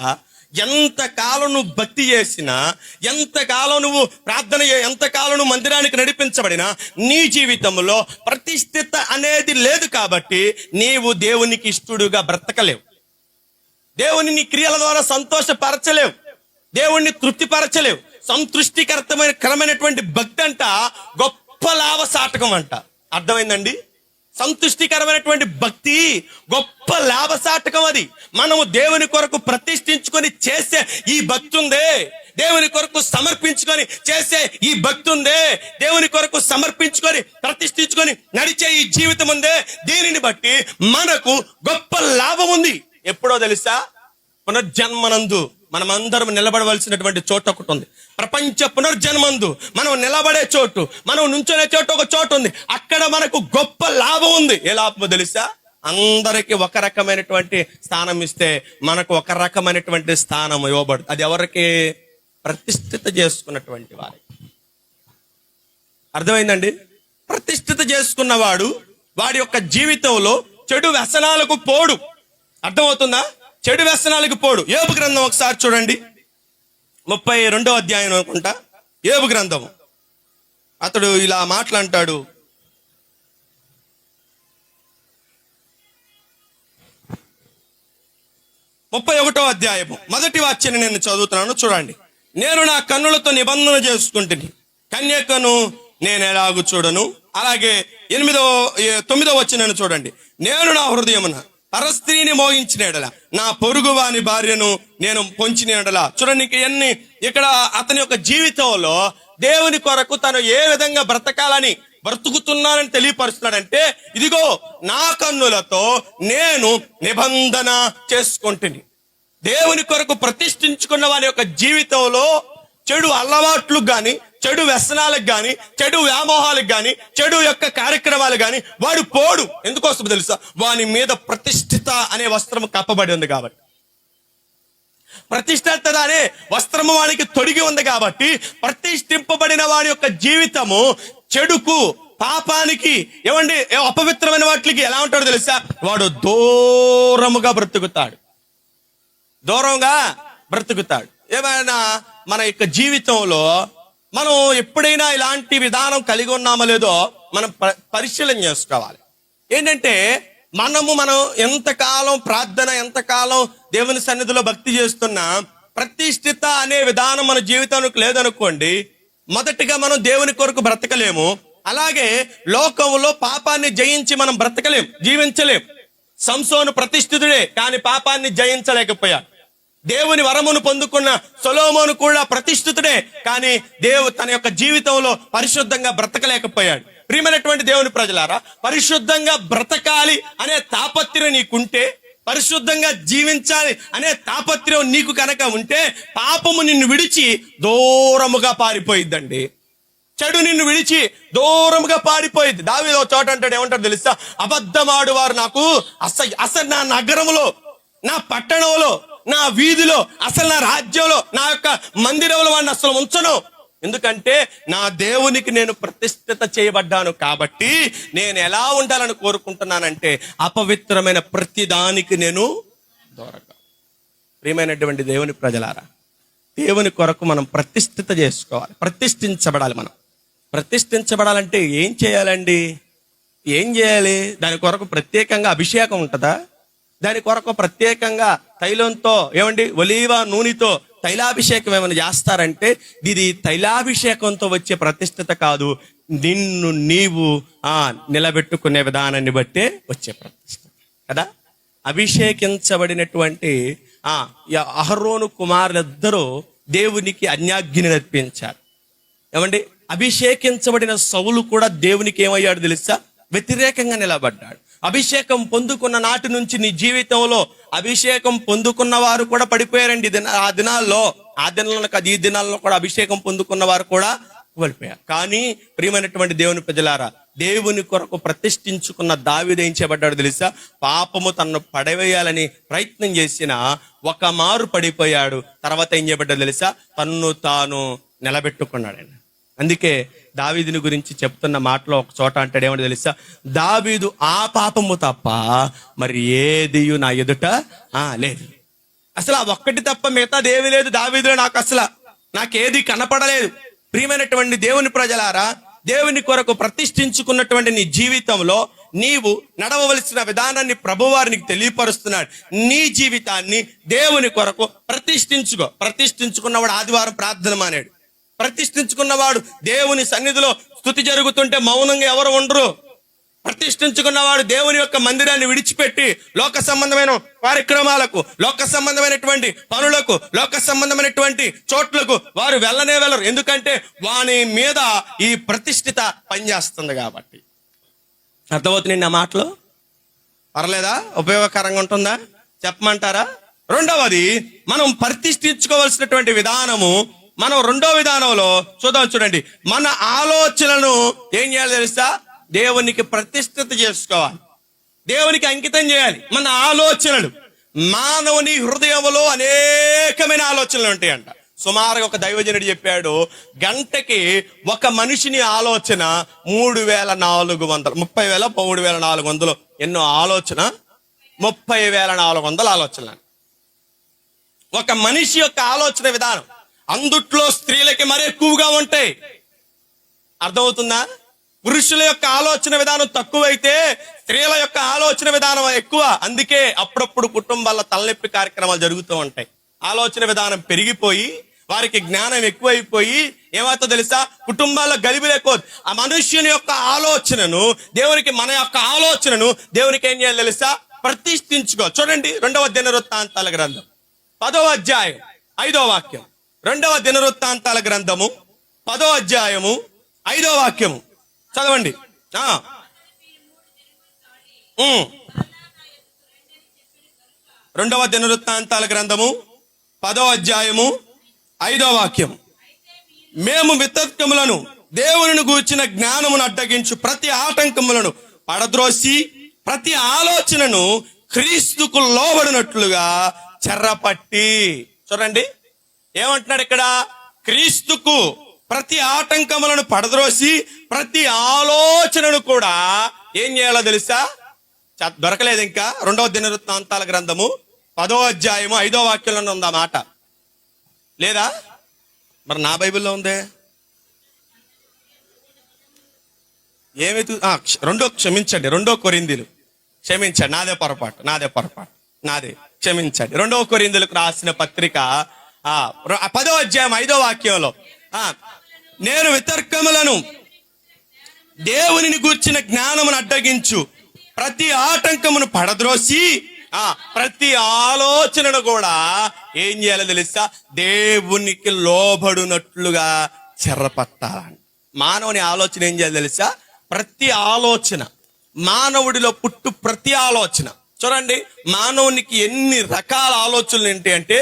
ఎంతకాలం నువ్వు భక్తి చేసినా, ఎంతకాలం నువ్వు ప్రార్థన, ఎంతకాలం నువ్వు మందిరానికి నడిపించబడినా నీ జీవితంలో ప్రతిష్ఠిత అనేది లేదు. కాబట్టి నీవు దేవునికి ఇష్టడుగా బ్రతకలేవు, దేవుని నీ క్రియల ద్వారా సంతోషపరచలేవు, దేవుణ్ణి తృప్తిపరచలేవు. సంతృష్టికరమైనటువంటి భక్తి అంట గొప్ప లాభసాటకం అంట. అర్థమైందండి? సంతృష్టికరమైనటువంటి భక్తి గొప్ప లాభసాటకం. అది మనము దేవుని కొరకు ప్రతిష్ఠించుకొని చేసే ఈ భక్తి ఉందే, దేవుని కొరకు సమర్పించుకొని చేసే ఈ భక్తి ఉందే, దేవుని కొరకు సమర్పించుకొని ప్రతిష్ఠించుకొని నడిచే ఈ జీవితం ఉందే, దీనిని బట్టి మనకు గొప్ప లాభం ఉంది. ఎప్పుడో తెలుసా? పునర్జన్మనందు మనమందరం నిలబడవలసినటువంటి చోటు ఒకటి ఉంది. ప్రపంచ పునర్జన్మందు మనం నిలబడే చోటు, మనం నుంచునే చోటు ఒక చోటు ఉంది. అక్కడ మనకు గొప్ప లాభం ఉంది. ఏ లాభమో తెలుసా? అందరికి ఒక రకమైనటువంటి స్థానం ఇస్తే మనకు ఒక రకమైనటువంటి స్థానం ఇవ్వబడుతుంది. అది ఎవరికి? ప్రతిష్ఠిత చేసుకున్నటువంటి వారికి. అర్థమైందండి? ప్రతిష్ఠిత చేసుకున్నవాడు వాడి యొక్క జీవితంలో చెడు వ్యసనాలకు పోడు. అర్థమవుతుందా? చెడు వ్యసనాలకు పోడు. యోబు గ్రంథం ఒకసారి చూడండి, 32వ అధ్యాయం అనుకుంటా, యోబు గ్రంథం. అతడు ఇలా మాట్లాంటాడు, 31వ అధ్యాయము మొదటి వాక్యాన్ని నేను చదువుతున్నాను, చూడండి. నేను నా కన్నులతో నిబంధన చేసుకుంటుని, కన్యకను నేను ఎలాగూ చూడను. అలాగే 9వ వచనాన్ని చూడండి. నేను నా హృదయమున పరస్త్రీని మోహించిన ఎడల, నా పొరుగు వాని భార్యను నేను పొంచిన ఎడల. చూడండి, ఇక్కడ అతని యొక్క జీవితంలో దేవుని కొరకు తను ఏ విధంగా బ్రతుకుతున్నానని తెలియపరుస్తున్నాడంటే, ఇదిగో నా కన్నులతో నేను నిబంధన చేసుకుంటుని. దేవుని కొరకు ప్రతిష్ఠించుకున్న వారి యొక్క జీవితంలో చెడు అలవాట్లు గాని, చెడు వ్యసనాలకు గాని, చెడు వ్యామోహాలకు గాని, చెడు యొక్క కార్యక్రమాలు గాని వాడు పోడు. ఎందుకోసం తెలుసా? వాని మీద ప్రతిష్ఠిత అనే వస్త్రము కప్పబడి ఉంది కాబట్టి. ప్రతిష్ఠిత అనే వస్త్రము వానికి తొడిగి ఉంది కాబట్టి, ప్రతిష్ఠింపబడిన వాడి యొక్క జీవితము చెడుకు, పాపానికి, అపవిత్రమైన వాటికి ఎలా ఉంటాడో తెలుసా? వాడు దూరంగా బ్రతుకుతాడు. ఏమైనా మన యొక్క జీవితంలో మనం ఎప్పుడైనా ఇలాంటి విధానం కలిగి ఉన్నామో లేదో మనం పరిశీలన చేసుకోవాలి. ఏంటంటే మనం ఎంతకాలం ప్రార్థన, ఎంతకాలం దేవుని సన్నిధిలో భక్తి చేస్తున్నా ప్రతిష్ఠిత అనే విధానం మన జీవితానికి లేదనుకోండి, మొదటిగా మనం దేవుని కొరకు బ్రతకలేము. అలాగే లోకంలో పాపాన్ని జయించి మనం బ్రతకలేం, జీవించలేం. సంసోను ప్రతిష్ఠితుడే, కానీ పాపాన్ని జయించలేకపోయాడు. దేవుని వరమును పొందుకున్న సొలొమోను కూడా ప్రతిష్ఠితుడే, కానీ తన యొక్క జీవితంలో పరిశుద్ధంగా బ్రతకలేకపోయాడు. ప్రియమైనటువంటి దేవుని ప్రజలారా, పరిశుద్ధంగా బ్రతకాలి అనే తాపత్రయం నీకుంటే, పరిశుద్ధంగా జీవించాలి అనే తాపత్రయం నీకు కనుక ఉంటే, పాపము నిన్ను విడిచి దూరముగా పారిపోయిద్దండి. చెడు నిన్ను విడిచి దూరముగా పారిపోయింది. దావీదు ఒక చోట అంటాడు, ఏమంటాడు తెలుసా? అబద్ధమాడు వారు నాకు అసలు నా నగరంలో, నా పట్టణంలో, నా వీధిలో, అసలు నా రాజ్యంలో, నా యొక్క మందిరంలో వాడిని అసలు ఉంచను. ఎందుకంటే నా దేవునికి నేను ప్రతిష్ఠిత చేయబడ్డాను కాబట్టి నేను ఎలా ఉండాలని కోరుకుంటున్నానంటే అపవిత్రమైన ప్రతిదానికి నేను దూరంగా. ప్రియమైనటువంటి దేవుని ప్రజలారా, దేవుని కొరకు మనం ప్రతిష్ఠిత చేసుకోవాలి, ప్రతిష్ఠించబడాలి. మనం ప్రతిష్ఠించబడాలంటే ఏం చేయాలండి? ఏం చేయాలి? దాని కొరకు ప్రత్యేకంగా అభిషేకం ఉంటుందా? దాని కొరకు ప్రత్యేకంగా తైలంతో, ఒలీవ నూనెతో తైలాభిషేకం ఏమైనా చేస్తారంటే ఇది తైలాభిషేకంతో వచ్చే ప్రతిష్ఠిత కాదు, నిన్ను నీవు నిలబెట్టుకునే విధానాన్ని బట్టే వచ్చే ప్రతిష్ఠిత కదా. అభిషేకించబడినటువంటి అహరోను కుమారులిద్దరూ దేవునికి అన్యాజ్ఞని అర్పించారు. అభిషేకించబడిన సౌలు కూడా దేవునికి ఏమయ్యాడు తెలుసా? వ్యతిరేకంగా నిలబడ్డాడు. అభిషేకం పొందుకున్న నాటి నుంచి నీ జీవితంలో అభిషేకం పొందుకున్న వారు కూడా పడిపోయారండి. ఆ దినాల్లో కాదు, ఈ దినాల్లో కూడా అభిషేకం పొందుకున్న వారు కూడా పడిపోయారు. కానీ ప్రియమైనటువంటి దేవుని ప్రజలారా, దేవుని కొరకు ప్రతిష్ఠించుకున్న దావీదు ఏం చేయబడ్డాడు తెలుసా? పాపము తనను పడవేయాలని ప్రయత్నం చేసిన ఒక మారు పడిపోయాడు. తర్వాత ఏం చేయబడ్డాడు తెలుసా? తన్ను తాను నిలబెట్టుకున్నాడండి. అందుకే దావీదుని గురించి చెప్తున్న మాటలో ఒక చోట అంటాడు, ఏమంటే తెలుసా? దావీదు ఆ పాపము తప్ప మరి ఏదియు నా ఎదుట లేదు. అసలు ఆ ఒక్కటి తప్ప మిగతాది ఏమీ లేదు దావీదులో. నాకేది కనపడలేదు. ప్రియమైనటువంటి దేవుని ప్రజలారా, దేవుని కొరకు ప్రతిష్ఠించుకున్నటువంటి నీ జీవితంలో నీవు నడవవలసిన విధానాన్ని ప్రభువారికి తెలియపరుస్తున్నాడు. నీ జీవితాన్ని దేవుని కొరకు ప్రతిష్ఠించుకున్నవాడు ఆదివారం ప్రార్థన మానేడు. ప్రతిష్ఠించుకున్నవాడు దేవుని సన్నిధిలో స్తుతి జరుగుతుంటే మౌనంగా ఎవరు ఉండరు. ప్రతిష్ఠించుకున్నవాడు దేవుని యొక్క మందిరాన్ని విడిచిపెట్టి లోక సంబంధమైన కార్యక్రమాలకు, లోక సంబంధమైనటువంటి పనులకు, లోక సంబంధమైనటువంటి చోట్లకు వారు వెళ్ళరు. ఎందుకంటే వాని మీద ఈ ప్రతిష్ఠిత పనిచేస్తుంది కాబట్టి. అర్థమవుతుంది నా మాటలు? పర్లేదా? ఉపయోగకరంగా ఉంటుందా? చెప్పమంటారా? రెండవది, మనం ప్రతిష్ఠించుకోవాల్సినటువంటి విధానము, మనం రెండో విధానంలో చూడండి. మన ఆలోచనలను ఏం చేయాలి తెలుసా? దేవునికి ప్రతిష్ఠిత చేసుకోవాలి, దేవునికి అంకితం చేయాలి. మన ఆలోచనలు, మానవుని హృదయంలో అనేకమైన ఆలోచనలు ఉంటాయంట. సుమారుగా ఒక దైవజనుడు చెప్పాడు, గంటకి ఒక మనిషిని ఆలోచన 3,400, 30,000, 3,400 ఎన్నో ఆలోచన, 30,400 ఆలోచనలు. ఒక మనిషి యొక్క ఆలోచన విధానం అందుట్లో స్త్రీలకి మరి ఎక్కువగా ఉంటాయి. అర్థమవుతుందా? పురుషుల యొక్క ఆలోచన విధానం తక్కువైతే స్త్రీల యొక్క ఆలోచన విధానం ఎక్కువ. అందుకే అప్పుడప్పుడు కుటుంబాల్లో తలనొప్పి కార్యక్రమాలు జరుగుతూ ఉంటాయి. ఆలోచన విధానం పెరిగిపోయి వారికి జ్ఞానం ఎక్కువైపోయి ఏమవుతుందో తెలుసా, కుటుంబాల్లో గలిబిలు ఎక్కువ. ఆ మనుష్యుని యొక్క ఆలోచనను దేవునికి, మన యొక్క ఆలోచనను దేవునికి ఏం చేయాలి తెలుసా, ప్రతిష్ఠించుకో. చూడండి 2వ దినవృత్తాంతాల గ్రంథం 10వ అధ్యాయం 5వ వాక్యం. 2వ దినవృత్తాంతాల గ్రంథము 10వ అధ్యాయము 5వ వాక్యము చదవండి. 2వ దినవృత్తాంతాల గ్రంథము 10వ అధ్యాయము 5వ వాక్యం. మేము వితర్కములను దేవునిని గూర్చిన జ్ఞానమును అడ్డగించు ప్రతి ఆటంకములను పడద్రోసి ప్రతి ఆలోచనను క్రీస్తుకు లోబడినట్లుగా చెర్రపట్టి. చూడండి ఏమంటున్నాడు ఇక్కడ, క్రీస్తుకు ప్రతి ఆటంకములను పడద్రోసి ప్రతి ఆలోచనను కూడా ఏం చేయాలో తెలుసా, దొరకలేదు ఇంకా. 2వ దినవృత్తాంతాల గ్రంథము 10వ అధ్యాయము 5వ వాక్యంలో ఉందా మాట లేదా? మరి నా బైబిల్లో ఉందే. ఏమైతే క్షమించండి, 2వ కొరింథీలు, క్షమించండి, నాదే పొరపాటు నాదే, క్షమించండి. 2వ కొరింథీలకు రాసిన పత్రిక 10వ అధ్యాయం 5వ వాక్యంలో, నేను వితర్కములను దేవునిని గూర్చిన జ్ఞానమును అడ్డగించు ప్రతి ఆటంకమును పడద్రోసి ప్రతి ఆలోచనను కూడా ఏం చేయాలో తెలుసా, దేవునికి లోబడినట్లుగా చెర్రపట్టాలని. మానవుని ఆలోచన ఏం చేయాలి తెలుసా, ప్రతి ఆలోచన, మానవుడిలో పుట్టు ప్రతి ఆలోచన. చూడండి మానవునికి ఎన్ని రకాల ఆలోచనలు ఏంటి అంటే,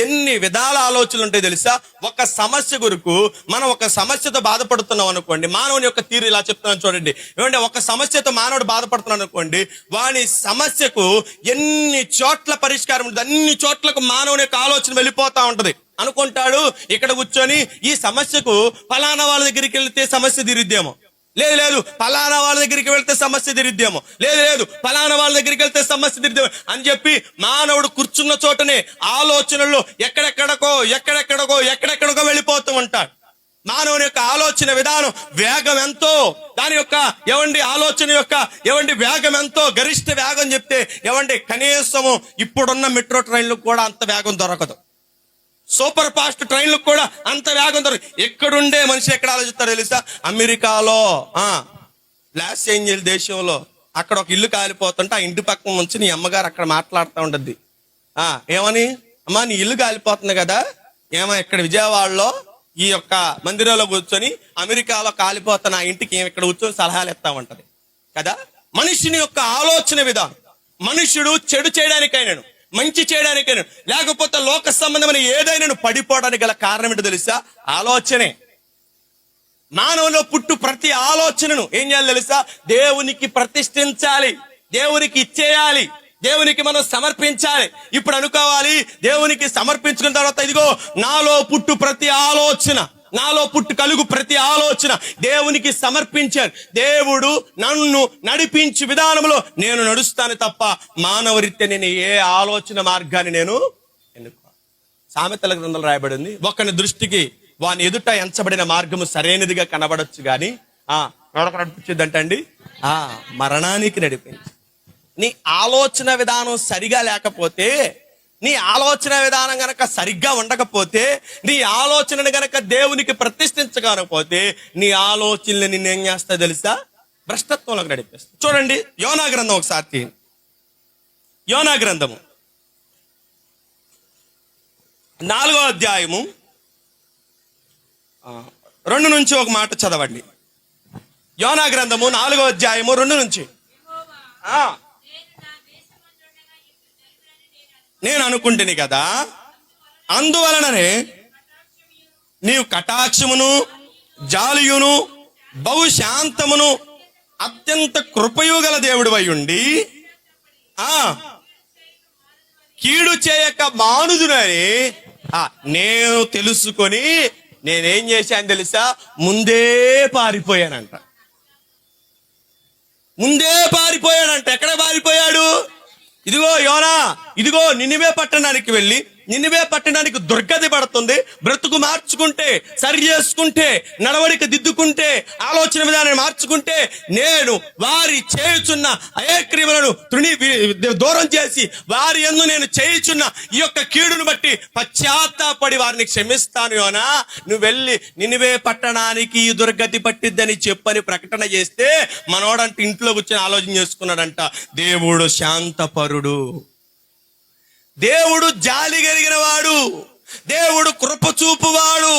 ఎన్ని విధాల ఆలోచనలు ఉంటాయి తెలుసా. ఒక సమస్య కొరకు మనం ఒక సమస్యతో బాధపడుతున్నాం అనుకోండి, మానవుని యొక్క తీరు ఇలా చెప్తున్నాను చూడండి. ఏమంటే ఒక సమస్యతో మానవుడు బాధపడుతున్నాడు అనుకోండి, వాని సమస్యకు ఎన్ని చోట్ల పరిష్కారం ఉంటుంది, అన్ని చోట్లకు మానవుని యొక్క ఆలోచన వెళ్ళిపోతా ఉంటది. అనుకుంటాడు ఇక్కడ కూర్చొని ఈ సమస్యకు ఫలానా వాళ్ళ దగ్గరికి వెళ్తే సమస్య తీరుద్దేమో, లేదు ఫలానా వాళ్ళ దగ్గరికి వెళ్తే సమస్య తీరుద్దేమో, లేదు ఫలానా వాళ్ళ దగ్గరికి వెళ్తే సమస్య తీరుద్దేమో అని చెప్పి మానవుడు కూర్చున్న చోటనే ఆలోచనల్లో ఎక్కడెక్కడికో వెళ్ళిపోతూ ఉంటాడు. మానవుని యొక్క ఆలోచన విధానం వేగం ఎంతో, దాని యొక్క ఆలోచన యొక్క వేగం ఎంతో, గరిష్ట వేగం చెప్తే కనీసము ఇప్పుడున్న మెట్రో ట్రైన్లకు కూడా అంత వేగం దొరకదు. సూపర్ ఫాస్ట్ ట్రైన్లకు కూడా అంత వేగం దొరకదు. ఎక్కడుండే మనిషి ఎక్కడ ఆలోచిస్తారో తెలుసా, అమెరికాలో లాస్ ఏంజల్ దేశంలో అక్కడ ఒక ఇల్లు కాలిపోతుంటే ఆ ఇంటి పక్కన నుంచి నీ అమ్మగారు అక్కడ మాట్లాడుతూ ఉంటుంది. ఏమని, అమ్మా నీ ఇల్లు కాలిపోతుంది కదా, ఇక్కడ విజయవాడలో ఈ యొక్క మందిరంలో కూర్చొని అమెరికాలో కాలిపోతున్న ఆ ఇంటికి ఇక్కడ కూర్చొని సలహాలు ఇస్తా ఉంటది కదా. మనిషిని యొక్క ఆలోచన విధానం, మనుషుడు చెడు చేయడానికైనాను, మంచి చేయడానికైనా, లేకపోతే లోక సంబంధమైన ఏదైనా పడిపోవడానికి గల కారణం ఏంటో తెలుసా, ఆలోచనే. మానవులో పుట్టు ప్రతి ఆలోచనను ఏం చేయాలి తెలుసా, దేవునికి ప్రతిష్ఠించాలి, దేవునికి ఇచ్చేయాలి, దేవునికి మనం సమర్పించాలి. ఇప్పుడు అనుకోవాలి, దేవునికి సమర్పించుకున్న తర్వాత ఇదిగో నాలో పుట్టు ప్రతి ఆలోచన, నాలో పుట్టు కలుగు ప్రతి ఆలోచన దేవునికి సమర్పించాను. దేవుడు నన్ను నడిపించి విధానంలో నేను నడుస్తాను తప్ప మానవరీత్యా నేను ఏ ఆలోచన మార్గాన్ని నేను ఎన్నుకో. సామెతల గ్రంథంలో రాయబడింది, ఒకని దృష్టికి వాని ఎదుట ఎంచబడిన మార్గము సరైనదిగా కనబడొచ్చు గాని నడిపించిందంటండి మరణానికి నడిపించి. నీ ఆలోచన విధానం సరిగా లేకపోతే, నీ ఆలోచన విధానం గనక సరిగ్గా ఉండకపోతే, నీ ఆలోచనను గనక దేవునికి ప్రతిష్ఠించకపోతే, నీ ఆలోచనలు నిన్నేం చేస్తా తెలుసా, భ్రష్టత్వంలోకి నడిపిస్తా. చూడండి యోనా గ్రంథం ఒకసారి, యోనా గ్రంథము 4వ అధ్యాయము 2 నుంచి ఒక మాట చదవండి. యోనా గ్రంథము 4వ అధ్యాయము 2 నుంచి. నేను అనుకుంటుని కదా, అందువలననే నీవు కటాక్షమును జాలియును బహుశాంతమును అత్యంత కృపయు గల దేవుడివై ఉండి కీడు చేయక మానుదునని నేను తెలుసుకొని నేనేం చేశాను తెలుసా, ముందే పారిపోయానంట. ఎక్కడ పారిపోయాడు? ఇదిగో యోనా, ఇదిగో నినివే పట్టణానికి వెళ్ళి నినివే పట్టణానికి దుర్గతి పడుతుంది. బ్రతుకు మార్చుకుంటే, సరి చేసుకుంటే, నడవడిక దిద్దుకుంటే, ఆలోచన విధానాన్ని మార్చుకుంటే, నేను వారి చేయుచున్న అయక్రియములను దూరం చేసి వారి యందు నేను చేయుచున్న ఈ యొక్క కీడును బట్టి పశ్చాత్తాపడి వారిని క్షమిస్తాను. యోనా, నువ్వు వెళ్ళి నినివే పట్టణానికి ఈ దుర్గతి పట్టిద్దని చెప్పని ప్రకటన చేస్తే మనోడంటే ఇంట్లో కూర్చొని ఆలోచన చేసుకున్నాడంట. దేవుడు శాంతపరుడు, దేవుడు జాలి కలిగిన వాడు, దేవుడు కృప చూపువాడు,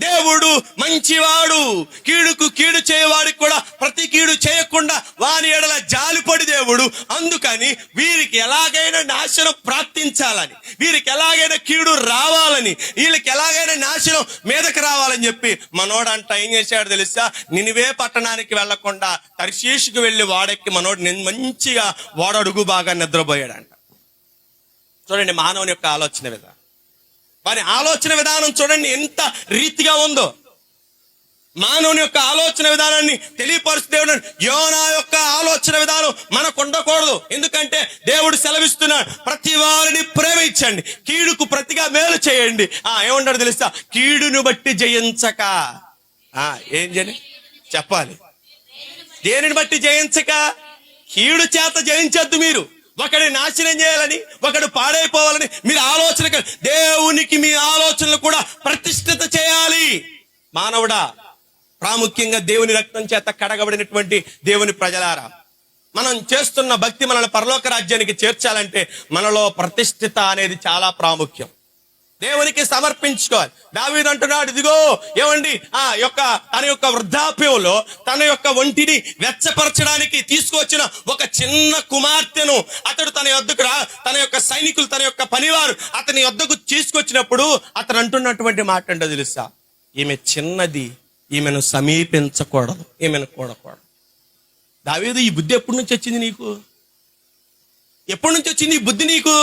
దేవుడు మంచివాడు, కీడుకు కీడు చేయవాడికి కూడా ప్రతి కీడు చేయకుండా వారి ఎడల జాలిపడి దేవుడు. అందుకని వీరికి ఎలాగైనా నాశనం ప్రార్థించాలని, వీరికి ఎలాగైనా కీడు రావాలని, వీళ్ళకి ఎలాగైనా నాశనం మీదకి రావాలని చెప్పి మనోడంట ఏం చేశాడు తెలుసా? నినివే పట్టణానికి వెళ్లకుండా తర్షీషుకు వెళ్ళి వాడెక్కి మనోడు మంచిగా వాడడుగు బాగా నిద్రపోయాడంట. చూడండి మానవుని యొక్క ఆలోచన విధానం, వారి ఆలోచన విధానం చూడండి ఎంత రీతిగా ఉందో. మానవుని యొక్క ఆలోచన విధానాన్ని తెలియపరుస్తూ యోనా యొక్క ఆలోచన విధానం మనకు ఉండకూడదు. ఎందుకంటే దేవుడు సెలవిస్తున్నాడు, ప్రతి వారిని ప్రేమించండి, కీడుకు ప్రతిగా మేలు చేయండి. ఏమంటాడు తెలుసా? కీడును బట్టి జయించక. ఏం చేయని చెప్పాలి? దేనిని బట్టి జయించక? కీడు చేత జయించద్దు. మీరు ఒకడి నాశనం చేయాలని, ఒకడు పాడైపోవాలని మీరు ఆలోచన, దేవునికి మీ ఆలోచనలు కూడా ప్రతిష్ఠిత చేయాలి. మానవుడా, ప్రాముఖ్యంగా దేవుని రక్తం చేత కడగబడినటువంటి దేవుని ప్రజలారా, మనం చేస్తున్న భక్తి మనల్ని పరలోక రాజ్యానికి చేర్చాలంటే మనలో ప్రతిష్ఠిత అనేది చాలా ప్రాముఖ్యం. దేవునికి సమర్పించుకోవాలి. దావీదు అంటున్నాడు, ఇదిగో ఏమండి తన యొక్క వృద్ధాప్యంలో తన యొక్క ఒంటిని వెచ్చపరచడానికి తీసుకొచ్చిన ఒక చిన్న కుమార్తెను అతడు తన యొక్క సైనికులు, తన యొక్క పనివారు అతని వద్దకు తీసుకొచ్చినప్పుడు అతను అంటున్నటువంటి మాట అంటే తెలుసా? ఈమె చిన్నది, ఈమెను సమీపించకూడదు, ఈమెను కూడకూడదు. దావీదు, ఈ బుద్ధి ఎప్పటి నుంచి వచ్చింది నీకు? ఎప్పటి నుంచి వచ్చింది ఈ బుద్ధి నీకు?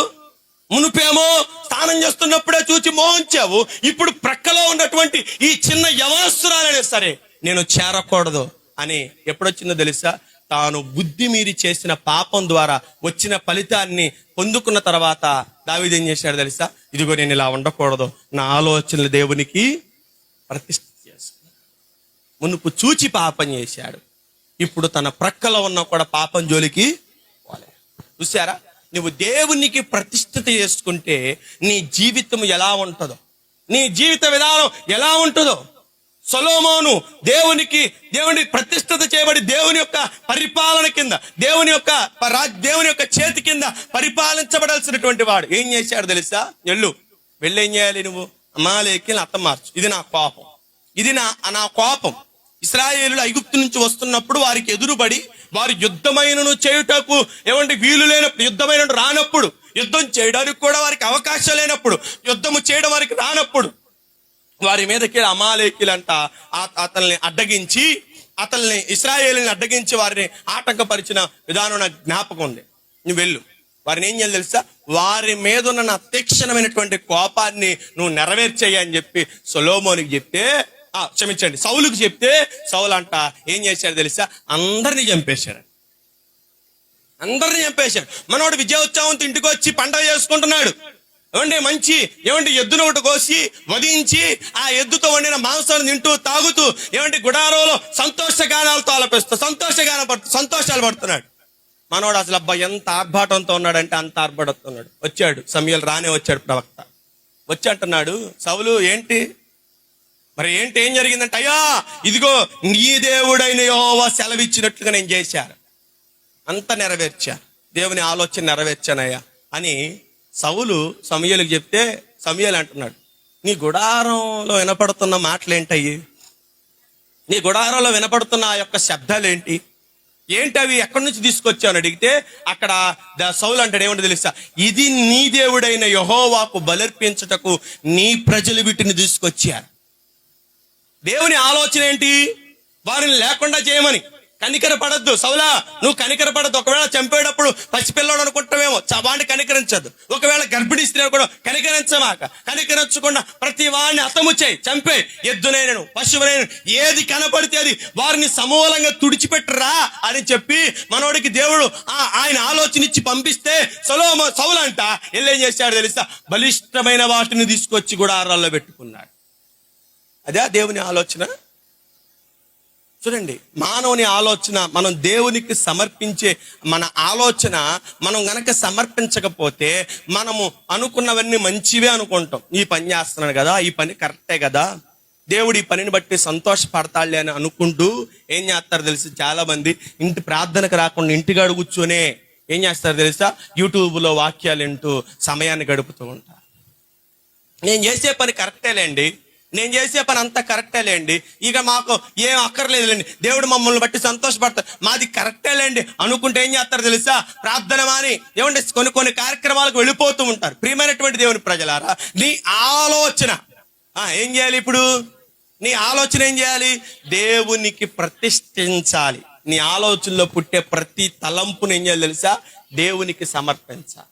మునుపేమో స్నానం చేస్తున్నప్పుడే చూచి మోహించావు, ఇప్పుడు ప్రక్కలో ఉన్నటువంటి ఈ చిన్న యవనస్తురాలనే సరే నేను చేరకూడదు అని ఎప్పుడొచ్చిందో తెలుసా? తాను బుద్ధి మీరి చేసిన పాపం ద్వారా వచ్చిన ఫలితాన్ని పొందుకున్న తర్వాత దావీదు ఏం చేశాడు తెలుసా? ఇదిగో నేను ఇలా ఉండకూడదు, నా ఆలోచనలు దేవునికి ప్రతిష్ఠ చేస్తాను. మునుపు చూచి పాపం చేశాడు, ఇప్పుడు తన ప్రక్కలో ఉన్న కూడా పాపం జోలికి పోలే. చూసారా? నువ్వు దేవునికి ప్రతిష్ఠిత చేసుకుంటే నీ జీవితం ఎలా ఉంటుందో, నీ జీవిత విధానం ఎలా ఉంటుందో. సొలొమోను దేవుని ప్రతిష్ఠిత చేయబడి దేవుని యొక్క పరిపాలన కింద, దేవుని యొక్క చేతి కింద పరిపాలించబడాల్సినటువంటి వాడు ఏం చేశాడు తెలుసా? వెళ్ళి ఏం చేయాలి? నువ్వు అమాలేకీయులను హతమార్చు. ఇది నా కోపం, ఇది నా కోపం. ఇశ్రాయేలులు ఐగుప్తు నుంచి వస్తున్నప్పుడు వారికి ఎదురుబడి వారు యుద్ధమైనను చేయుటకు వీలు లేనప్పుడు, యుద్ధమైన రానప్పుడు, యుద్ధం చేయడానికి కూడా వారికి అవకాశం లేనప్పుడు, యుద్ధము చేయడం వారికి రానప్పుడు వారి మీదకి అమాలేకీయులంట అతల్ని అడ్డగించి, ఇశ్రాయేలుని అడ్డగించి వారిని ఆటంకపరిచిన విధానం నాకు జ్ఞాపకం ఉంది. నువ్వు వెళ్ళు, వారిని ఏం చేయాలి తెలుసా? వారి మీద ఉన్న నా తీక్షణమైనటువంటి కోపాన్ని నువ్వు నెరవేర్చేయి అని చెప్పి సొలొమోనుకి చెప్తే, సౌలుకి చెప్తే సౌలు అంట ఏం చేశాడు తెలుసా? అందరినీ చంపేశాడు. మనోడు విజయోత్సవంతో ఇంటికి వచ్చి పండగ చేసుకుంటున్నాడు. మంచి ఎద్దును ఒకటి కోసి వధించి ఆ ఎద్దుతో వండిన మాంసాన్ని తింటూ తాగుతూ గుడారంలో సంతోషగానాలతో ఆలపిస్తూ సంతోషాలు పడుతున్నాడు. మనోడు అసలు అబ్బా ఎంత ఆర్భాటంతో ఉన్నాడంటే అంత ఆర్భాటంతో వచ్చాడు. సమూయేలు రానే వచ్చాడు ప్రవక్త. వచ్చి అంటున్నాడు, సౌలు ఏం జరిగిందంటే, అయ్యా ఇదిగో నీ దేవుడైన యెహోవా సెలవిచ్చినట్లుగా నేను చేశాను, అంత నెరవేర్చా, దేవుని ఆలోచన నెరవేర్చానయ్యా అని సౌలు సమూయేలుకి చెప్తే సమూయేలు అంటున్నాడు, నీ గుడారంలో వినపడుతున్న మాటలేంటయ్యి? నీ గుడారంలో వినపడుతున్న ఆ యొక్క శబ్దాలేంటి? అవి ఎక్కడి నుంచి తీసుకొచ్చావు అని అడిగితే అక్కడ సౌలు అంటాడు, ఏమంటే తెలుసా? ఇది నీ దేవుడైన యెహోవాకు బలర్పించుటకు నీ ప్రజలు వీటిని తీసుకొచ్చారు. దేవుని ఆలోచన ఏంటి? వారిని లేకుండా చేయమని. కనికర పడద్దు. సౌలా, నువ్వు కనికర పడద్దు. ఒకవేళ చంపేటప్పుడు పసిపిల్లడు అనుకుంటావేమో, వాడిని కనికరించద్దు. ఒకవేళ గర్భిణీ స్త్రీ కూడా కనికరించమాక. కనికరించకుండా ప్రతి వాడిని హతము చేయి, చంపే. ఎద్దునైనను పశువునైన ఏది కనపడితే అది వారిని సమూలంగా తుడిచిపెట్టరా అని చెప్పి మనోడికి దేవుడు ఆయన ఆలోచన ఇచ్చి పంపిస్తే సౌలంట ఏం చేశాడు తెలుసా? బలిష్టమైన వాటిని తీసుకొచ్చి కూడా ఆరాల్లో పెట్టుకున్నాడు. అదే దేవుని ఆలోచన. చూడండి, మానవుని ఆలోచన, మనం దేవునికి సమర్పించే మన ఆలోచన మనం గనక సమర్పించకపోతే మనము అనుకున్నవన్నీ మంచివే అనుకుంటాం. ఈ పని చేస్తున్నాను కదా, ఈ పని కరెక్టే కదా, దేవుడు ఈ పనిని బట్టి సంతోషపడతాడులే అని అనుకుంటూ ఏం చేస్తారు తెలుసు? చాలా మంది ఇంటి ప్రార్థనకు రాకుండా ఇంటికాడ కూర్చొనే ఏం చేస్తారు తెలుసా? యూట్యూబ్లో వాక్యాలు వింటూ సమయాన్ని గడుపుతూ ఉంటారు. నేను చేసే పని కరెక్టేలేండి, నేను చేసే పని అంతా కరెక్టేలేండి, ఇక మాకు ఏం అక్కర్లేదులేండి, దేవుడు మమ్మల్ని బట్టి సంతోషపడతారు, మాది కరెక్టేలేండి అనుకుంటే ఏం చేస్తారు తెలుసా? ప్రార్థన మాని ఏమంటే కొన్ని కార్యక్రమాలకు వెళ్ళిపోతూ ఉంటారు. ప్రియమైనటువంటి దేవుని ప్రజలారా, నీ ఆలోచన ఏం చేయాలి? ఇప్పుడు నీ ఆలోచన ఏం చేయాలి? దేవునికి ప్రతిష్ఠించాలి. నీ ఆలోచనలో పుట్టే ప్రతి తలంపును ఏం చేయాలి తెలుసా? దేవునికి సమర్పించాలి.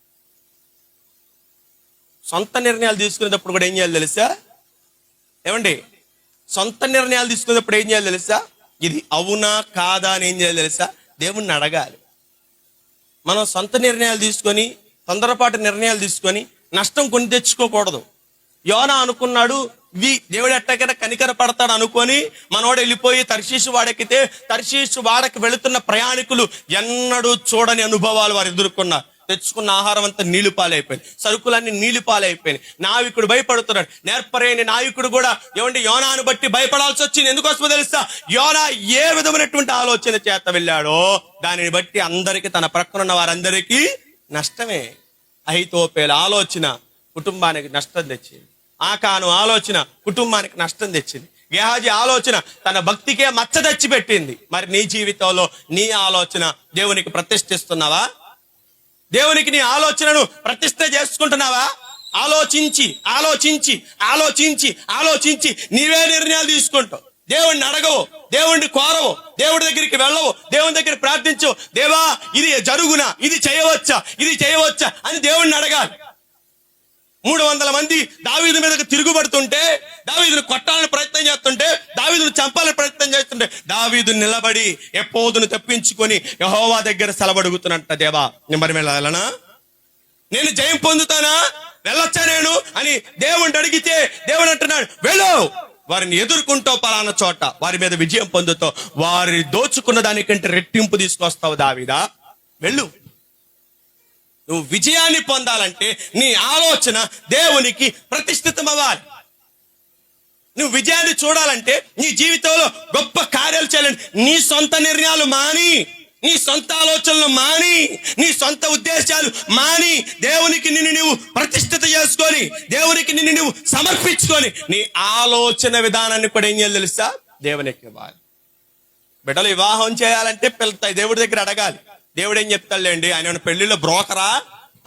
సొంత నిర్ణయాలు తీసుకునేటప్పుడు కూడా ఏం చేయాలి తెలుసా? ఏమండి, సొంత నిర్ణయాలు తీసుకునేటప్పుడు ఏం చేయాలి తెలుసా? ఇది అవునా కాదా అని ఏం చేయాలి తెలుసా? దేవుణ్ణి అడగాలి. మనం సొంత నిర్ణయాలు తీసుకొని, తొందరపాటు నిర్ణయాలు తీసుకొని నష్టం కొని తెచ్చుకోకూడదు. యోనా అనుకున్నాడు, దేవుడు ఎట్టకైనా కనికర పడతాడు అనుకొని మనోడు వెళ్ళిపోయి తర్షీషు వాడెక్కితే తర్షీషు వాడకి వెళుతున్న ప్రయాణికులు ఎన్నడూ చూడని అనుభవాలు వారు ఎదుర్కొన్నారు. తెచ్చుకున్న ఆహారం అంతా నీళ్లు పాలైపోయింది, సరుకులన్నీ నీళ్లు పాలైపోయినాయి. నావికుడు భయపడుతున్నాడు. నేర్పరైన నాయకుడు కూడా ఏమంటే యోనాను బట్టి భయపడాల్సి వచ్చింది. ఎందుకోసమో తెలుసా? యోనా ఏ విధమైనటువంటి ఆలోచన చేత వెళ్ళాడో దానిని బట్టి అందరికీ, తన ప్రక్కన ఉన్న వారందరికీ నష్టమే. అహితోపేల ఆలోచన కుటుంబానికి నష్టం తెచ్చింది. ఆకాను ఆలోచన కుటుంబానికి నష్టం తెచ్చింది. గేహాజీ ఆలోచన తన భక్తికే మచ్చ తెచ్చి పెట్టింది. మరి నీ జీవితంలో నీ ఆలోచన దేవునికి ప్రతిష్ఠిస్తున్నావా? దేవునికి నీ ఆలోచనను ప్రతిష్ఠ చేసుకుంటున్నావా? ఆలోచించి ఆలోచించి ఆలోచించి ఆలోచించి నీవే నిర్ణయాలు తీసుకుంటావు. దేవుణ్ణి అడగవు, దేవుణ్ణి కోరవు, దేవుడి దగ్గరికి వెళ్ళవు, దేవుని దగ్గర ప్రార్థించవు. దేవా, ఇది జరుగునా, ఇది చేయవచ్చా, ఇది చేయవచ్చా అని దేవుణ్ణి అడగాలి. 300 మంది దావీదు మీదకి తిరుగుబడుతుంటే, దావీదును కొట్టాలని ప్రయత్నం చేస్తుంటే, దావీదును చంపాలని ప్రయత్నం చేస్తుంటే దావీదు నిలబడి ఎపోదును తప్పించుకొని యెహోవా దగ్గర సెలవడుగుతున్నట్ట. దేవా, నేను మరి వెళ్ళాలనా, నేను జయం పొందుతానా, వెళ్ళొచ్చా నేను అని దేవుణ్ణి అడిగితే దేవుడు అంటున్నాడు, వెళ్ళు, వారిని ఎదుర్కొంటావు, పలానా చోట వారి మీద విజయం పొందుతావు, వారి దోచుకున్న దానికంటే రెట్టింపు తీసుకొస్తావు. దావీదా, వెళ్ళు. నువ్వు విజయాన్ని పొందాలంటే నీ ఆలోచన దేవునికి ప్రతిష్ఠితం అవ్వాలి. నువ్వు విజయాన్ని చూడాలంటే నీ జీవితంలో గొప్ప కార్యాలు చేయాలంటే నీ సొంత నిర్ణయాలు మాని, నీ సొంత ఆలోచనలు మాని, నీ సొంత ఉద్దేశాలు మాని, దేవునికి నిన్ను నువ్వు ప్రతిష్ఠిత చేసుకొని, దేవునికి నిన్ను నువ్వు సమర్పించుకొని నీ ఆలోచన విధానాన్ని కూడా ఏం చేయాలి తెలుసా? దేవునికి ఇవ్వాలి. బిడ్డలు వివాహం చేయాలంటే దేవుడి దగ్గర అడగాలి. దేవుడు ఏం చెప్తాడులేండి, ఆయన పెళ్లిలో బ్రోకరా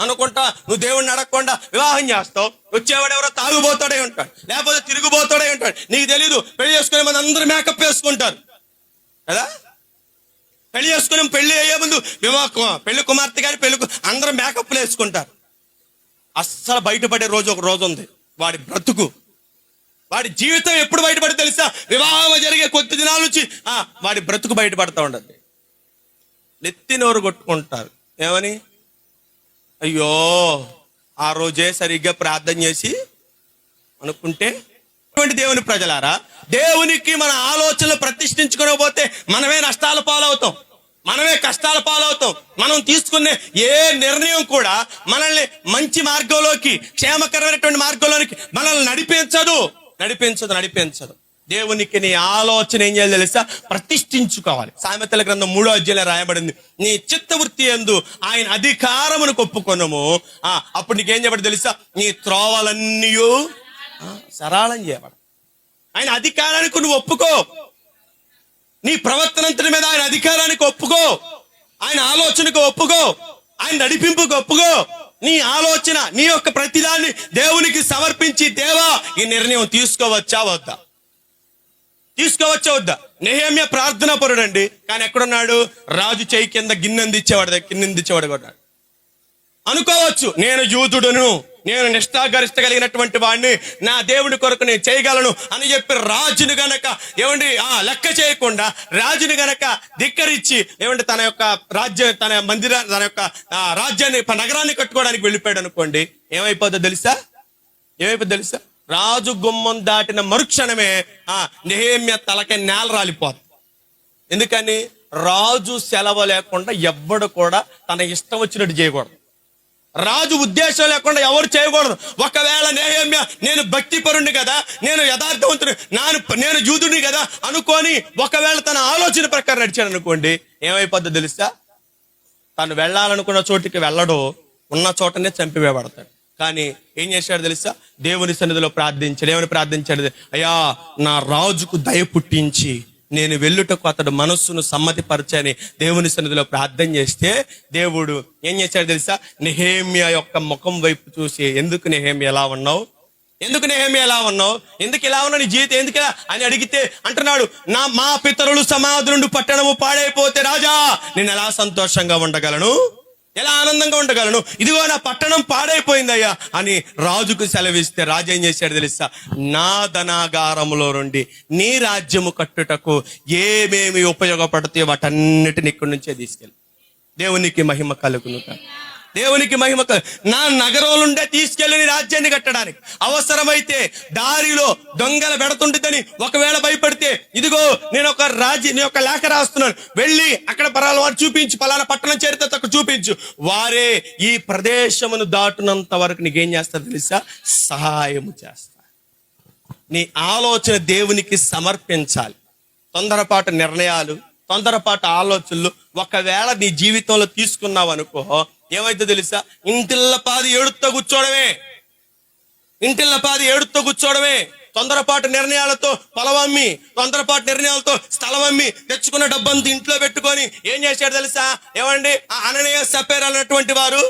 అనుకుంటా నువ్వు దేవుడిని అడగకుండా వివాహం చేస్తావు. వచ్చేవాడు ఎవరో తాగుబోతాడే ఉంటాడు, లేకపోతే తిరుగుబోతాడే ఉంటాడు. నీకు తెలీదు. పెళ్లి చేసుకునే మంది అందరూ మేకప్ వేసుకుంటారు కదా. పెళ్లి చేసుకునే పెళ్లి అయ్యే ముందు పెళ్లి కుమార్తె గారి అందరూ మేకప్లు వేసుకుంటారు. అస్సలు బయటపడే రోజు ఒక రోజు ఉంది. వాడి బ్రతుకు, వాడి జీవితం ఎప్పుడు బయటపడి తెలుసా? వివాహం జరిగే కొద్ది దినాల నుంచి వాడి బ్రతుకు బయటపడతా ఉండదు. నెత్తి నోరు కొట్టుకుంటారు. ఏమని? అయ్యో, ఆ రోజే సరిగ్గా ప్రార్థన చేసి అనుకుంటే. దేవుని ప్రజలారా, దేవునికి మన ఆలోచనలు ప్రతిష్ఠించుకోకపోతే మనమే నష్టాల పాలవుతాం, మనమే కష్టాల పాలవుతాం. మనం తీసుకునే ఏ నిర్ణయం కూడా మనల్ని మంచి మార్గంలోకి, క్షేమకరమైనటువంటి మార్గంలోనికి మనల్ని నడిపించదు. దేవునికి నీ ఆలోచన ఏం చేయాలి తెలుసా? ప్రతిష్ఠించుకోవాలి. సామెతల గ్రంథం 3వ అధ్యాయంలో రాయబడింది, నీ చిత్తవృత్తి యందు ఆయన అధికారమును ఒప్పుకొనుము, అప్పుడు నీకేం చేయబడి తెలుసా? నీ త్రోవలన్నీ సరళం చేయబడ. ఆయన అధికారానికి నువ్వు ఒప్పుకో. నీ ప్రవర్తనంతటి మీద ఆయన అధికారానికి ఒప్పుకో, ఆయన ఆలోచనకు ఒప్పుకో, ఆయన నడిపింపుకు ఒప్పుకో. నీ ఆలోచన, నీ యొక్క ప్రతిదాన్ని దేవునికి సమర్పించి, దేవా, ఈ నిర్ణయం తీసుకోవచ్చా వద్దా? తీసుకోవచ్చా వద్దా? నెహెమ్యా ప్రార్థనా పరుడు అండి, కానీ ఎక్కడున్నాడు? రాజు చేయి కింద గిన్నెందిచ్చేవాడు కూడా అనుకోవచ్చు. నేను యూదుడును, నేను నిష్ఠాగరిష్ట కలిగినటువంటి వాడిని, నా దేవుడి కొరకు నేను చేయగలను అని చెప్పి రాజుని గనక లెక్క చేయకుండా రాజుని గనక ధిక్కరించి తన యొక్క రాజ్యం, తన రాజ్యాన్ని, నగరాన్ని కట్టుకోవడానికి వెళ్ళిపోయాడు అనుకోండి, ఏమైపోద్దో తెలుసా? రాజు గుమ్మం దాటిన మరుక్షణమే నెహెమ్యా తలకే నేల రాలిపోతుంది. ఎందుకని? రాజు సెలవు లేకుండా ఎవ్వడు కూడా తన ఇష్టం వచ్చినట్టు చేయకూడదు. రాజు ఉద్దేశం లేకుండా ఎవరు చేయకూడదు. ఒకవేళ నెహెమ్యా నేను భక్తిపరుణ్ణి కదా, నేను యథార్థవంతుడు, నేను యూదుని కదా అనుకొని ఒకవేళ తన ఆలోచన ప్రకారం నడిచాడు అనుకోండి, ఏమైపోద్దో తెలుసా? తను వెళ్ళాలనుకున్న చోటికి వెళ్ళడు, ఉన్న చోటనే చంపివేయబడతాడు. కానీ ఏం చేశాడు తెలుసా? దేవుని సన్నిధిలో ప్రార్థించాడు. ఏమని ప్రార్థించాడు? అయ్యా, నా రాజుకు దయ పుట్టించి నేను వెళ్ళుటకు అతడు మనస్సును సమ్మతిపరచని దేవుని సన్నిధిలో ప్రార్థన చేస్తే దేవుడు ఏం చేశాడు తెలుసా? నెహెమ్యా యొక్క ముఖం వైపు చూసి, ఎందుకు నెహెమ్యా ఎలా ఉన్నావు? ఎందుకు ఇలా ఉన్నావు? నీ జీవితం ఎందుకు అని అడిగితే అంటున్నాడు, మా పితరులు సమాధి నుండి పట్టణము పాడైపోతే రాజా నేను ఎలా సంతోషంగా ఉండగలను, ఎలా ఆనందంగా ఉండగలను? ఇదిగో నా పట్టణం పాడైపోయిందయ్యా అని రాజుకు సెలవిస్తే రాజు ఏం చేశాడు తెలుసా? నా ధనాగారములో నుండి నీ రాజ్యము కట్టుటకు ఏమేమి ఉపయోగపడతాయో వాటన్నిటిని ఇక్కడి నుంచే తీసుకెళ్ళి దేవునికి మహిమ కలుగును. నా నగరంలోండే తీసుకెళ్ళి నీ రాజ్యాన్ని కట్టడానికి. అవసరమైతే దారిలో దొంగల పెడుతుంటుందని ఒకవేళ భయపడితే, ఇదిగో నేను ఒక లేఖ రాస్తున్నాను, వెళ్ళి అక్కడ వారు చూపించు, పలానా పట్టణం చేరితే అక్కడ చూపించు. వారే ఈ ప్రదేశమును దాటునంత వరకు నీకేం చేస్తారు తెలుసా? సహాయము చేస్తారు. నీ ఆలోచన దేవునికి సమర్పించాలి. తొందరపాటు నిర్ణయాలు, తొందరపాటు ఆలోచనలు ఒకవేళ నీ జీవితంలో తీసుకున్నావు అనుకో, ఏమైతే తెలుసా? ఇంటిల్లపాది ఏడుతో కూర్చోవడమే. తొందరపాటు నిర్ణయాలతో పొలవమ్మి, తొందరపాటు నిర్ణయాలతో స్థలం అమ్మి తెచ్చుకున్న డబ్బంతా ఇంట్లో పెట్టుకొని ఏం చేశాడు తెలుసా? అననీయ సపేర అన్నటువంటి వారు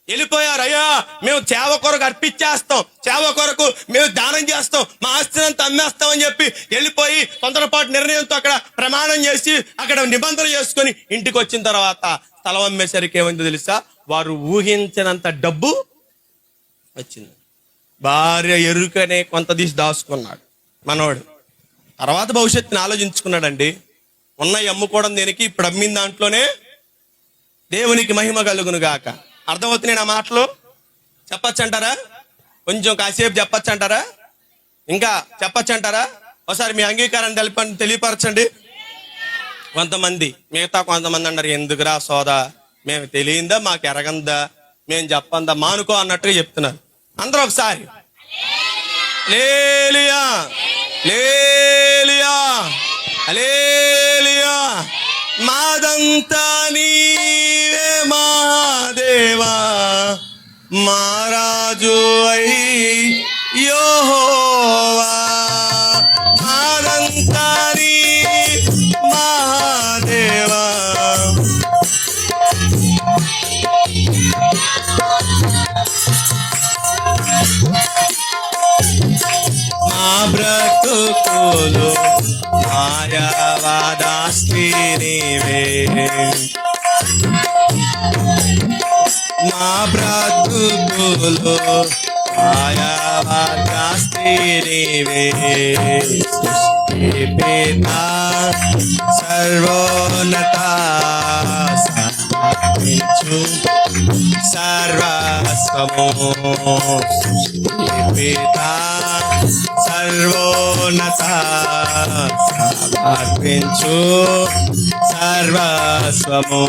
వెళ్ళిపోయారు. అయ్యా, మేము సేవ కొరకు అర్పించేస్తాం, సేవ కొరకు మేము దానం చేస్తాం, మా ఆస్తినంతా అమ్మేస్తాం అని చెప్పి వెళ్ళిపోయి తొందరపాటు నిర్ణయంతో అక్కడ ప్రమాణం చేసి అక్కడ నిబంధన చేసుకొని ఇంటికి వచ్చిన తర్వాత స్థలం అమ్మేసరికి ఏమైందో తెలుసా? వారు ఊహించినంత డబ్బు వచ్చింది. భార్య ఎరుకనే కొంత తీసి దాచుకున్నాడు మనోడు. తర్వాత భవిష్యత్తుని ఆలోచించుకున్నాడండి. ఉన్నాయి అమ్ముకోవడం దేనికి, ఇప్పుడు అమ్మిన దాంట్లోనే దేవునికి మహిమ కలుగును గాక. అర్థమవుతుంది నా మాటలు? చెప్పచ్చంటారా? కొంచెం కాసేపు చెప్పచ్చంటారా? ఇంకా చెప్పచ్చంటారా? ఒకసారి మీ అంగీకారాన్ని తెలియపరచండి. కొంతమంది అన్నారు, ఎందుకురా సోదా, మేము తెలియందా, మాకు ఎరగందా, మేము చెప్పందా, మానుకో అన్నట్టుగా చెప్తున్నారు. అందరూ ఒకసారి హల్లెలూయా, హల్లెలూయా, హల్లెలూయా. మాదంతా నీవే మా దేవా, మా రాజు యెహోవా. మాదంతా మా దేవా, మా బ్రతుకులు మాయావాదాస్తి నీవే, మా బ్రతుకులు మాయావాదాస్తి నీవే. పిత సర్వోన్నత సమర్పించు సర్వస్వము, పిత సర్వోన్నత సమర్పించు సర్వస్వము.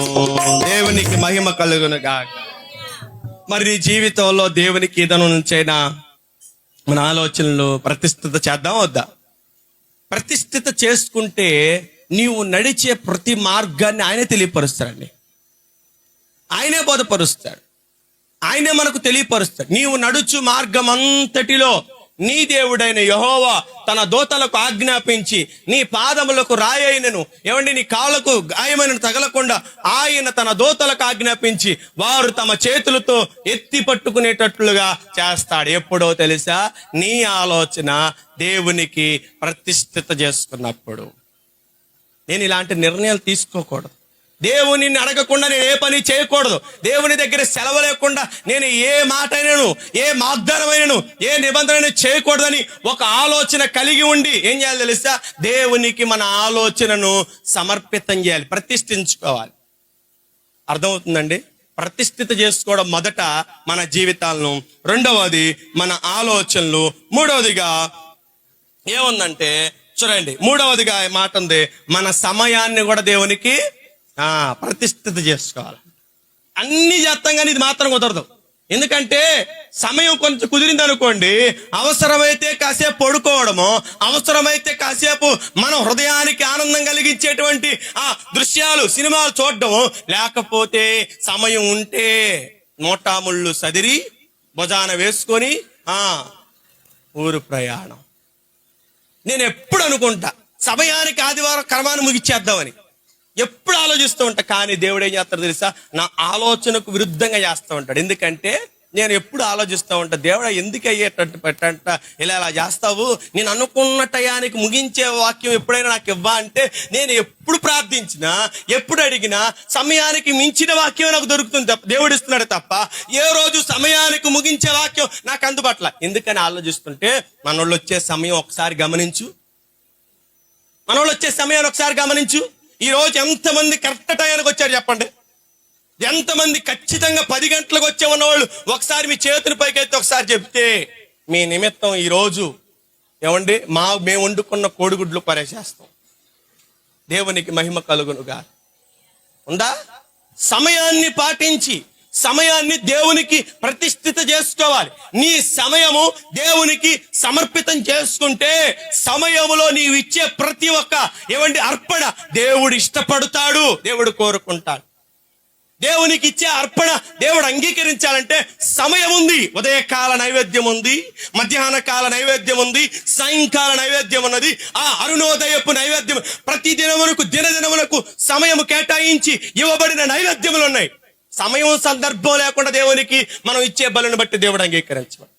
దేవునికి మహిమ కలుగును గాక. మరి నీ జీవితంలో దేవునికి ఇదను నుంచైనా మన ఆలోచనలు ప్రతిష్ఠిత చేద్దాం వద్దా? ప్రతిష్ఠిత చేసుకుంటే నీవు నడిచే ప్రతి మార్గాన్ని ఆయనే తెలియపరుస్తాడండి. ఆయనే బోధపరుస్తాడు, ఆయనే మనకు తెలియపరుస్తాడు. నీవు నడుచు మార్గం అంతటిలో నీ దేవుడైన యెహోవా తన దూతలకు ఆజ్ఞాపించి నీ పాదములకు రాయైనను ఏమండి నీ కాళ్ళకు గాయమైన తగలకుండా ఆయన తన దూతలకు ఆజ్ఞాపించి వారు తమ చేతులతో ఎత్తి పట్టుకునేటట్లుగా చేస్తాడు. ఎప్పుడో తెలుసా? నీ ఆలోచన దేవునికి ప్రతిష్ఠిత చేసుకున్నప్పుడు. నేను ఇలాంటి నిర్ణయాలు తీసుకోకూడదు. దేవుని అడగకుండా నేను ఏ పని చేయకూడదు. దేవుని దగ్గర సెలవు లేకుండా నేను ఏ మాట అయినను, ఏ వాగ్దానమైనను, ఏ నిబంధన చేయకూడదని ఒక ఆలోచన కలిగి ఉండి ఏం చేయాలి తెలుసా? దేవునికి మన ఆలోచనను సమర్పితం చేయాలి, ప్రతిష్ఠించుకోవాలి. అర్థమవుతుందండి? ప్రతిష్ఠిత చేసుకోవడం మొదట మన జీవితాలను, రెండవది మన ఆలోచనలు, మూడవదిగా ఏముందంటే చూడండి, మూడవదిగా మాట ఉంది, మన సమయాన్ని కూడా దేవునికి ప్రతిష్ఠిత చేసుకోవాలి. అన్ని చేస్తాం కానీ ఇది మాత్రం కుదరదు. ఎందుకంటే సమయం కొంచెం కుదిరింది అనుకోండి, అవసరమైతే కాసేపు పడుకోవడము, అవసరమైతే కాసేపు మన హృదయానికి ఆనందం కలిగించేటువంటి దృశ్యాలు, సినిమాలు చూడడము, లేకపోతే సమయం ఉంటే మోటాముళ్ళు సదిరి భుజాన వేసుకొని ఊరు ప్రయాణం. నేను ఎప్పుడు అనుకుంటా సమయానికి ఆదివారం కర్మాన్ని ముగిచ్చేద్దామని ఎప్పుడు ఆలోచిస్తూ ఉంటా. కానీ దేవుడు ఏం చేస్తాడు తెలుసా? నా ఆలోచనకు విరుద్ధంగా చేస్తూ ఉంటాడు. ఎందుకంటే నేను ఎప్పుడు ఆలోచిస్తూ ఉంటా, దేవుడా ఎందుకు అయ్యేటట్టు పెట్టంట ఇలా చేస్తావు, నేను అనుకున్న టయానికి ముగించే వాక్యం ఎప్పుడైనా నాకు ఇవ్వా అంటే నేను ఎప్పుడు ప్రార్థించినా, ఎప్పుడు అడిగినా సమయానికి మించిన వాక్యం నాకు దొరుకుతుంది తప్ప, దేవుడు ఇస్తున్నాడు తప్ప ఏ రోజు సమయానికి ముగించే వాక్యం నాకు అందుబాటులో. ఎందుకని ఆలోచిస్తుంటే మనోళ్ళు వచ్చే సమయం ఒకసారి గమనించు, మనోళ్ళు వచ్చే సమయాన్ని ఒకసారి గమనించు. ఈ రోజు ఎంతమంది కరెక్ట్ టయానికి వచ్చారు చెప్పండి? ఎంతమంది ఖచ్చితంగా 10 గంటలకు వచ్చే ఉన్నవాళ్ళు ఒకసారి మీ చేతుల పైకి అయితే ఒకసారి చెప్తే మీ నిమిత్తం ఈ రోజు ఏమండి మేము వండుకున్న కోడిగుడ్లు పరేసేస్తాం. దేవునికి మహిమ కలుగునుగా. ఉందా? సమయాన్ని పాటించి సమయాన్ని దేవునికి ప్రతిష్ఠిత చేసుకోవాలి. నీ సమయము దేవునికి సమర్పితం చేసుకుంటే సమయములో నీవు ఇచ్చే ప్రతి ఒక్క అర్పణ దేవుడు ఇష్టపడతాడు, దేవుడు కోరుకుంటాడు. దేవునికి ఇచ్చే అర్పణ దేవుడు అంగీకరించాలంటే సమయం ఉంది. ఉదయకాల నైవేద్యం ఉంది, మధ్యాహ్న కాల నైవేద్యం ఉంది, సాయంకాల నైవేద్యం ఉన్నది, అరుణోదయపు నైవేద్యం. ప్రతి దినదినములకు సమయం కేటాయించి ఇవ్వబడిన నైవేద్యములు ఉన్నాయి. సమయం సందర్భం లేకుండా దేవునికి మనం ఇచ్చే బలుని బట్టి దేవుడు అంగీకరించమని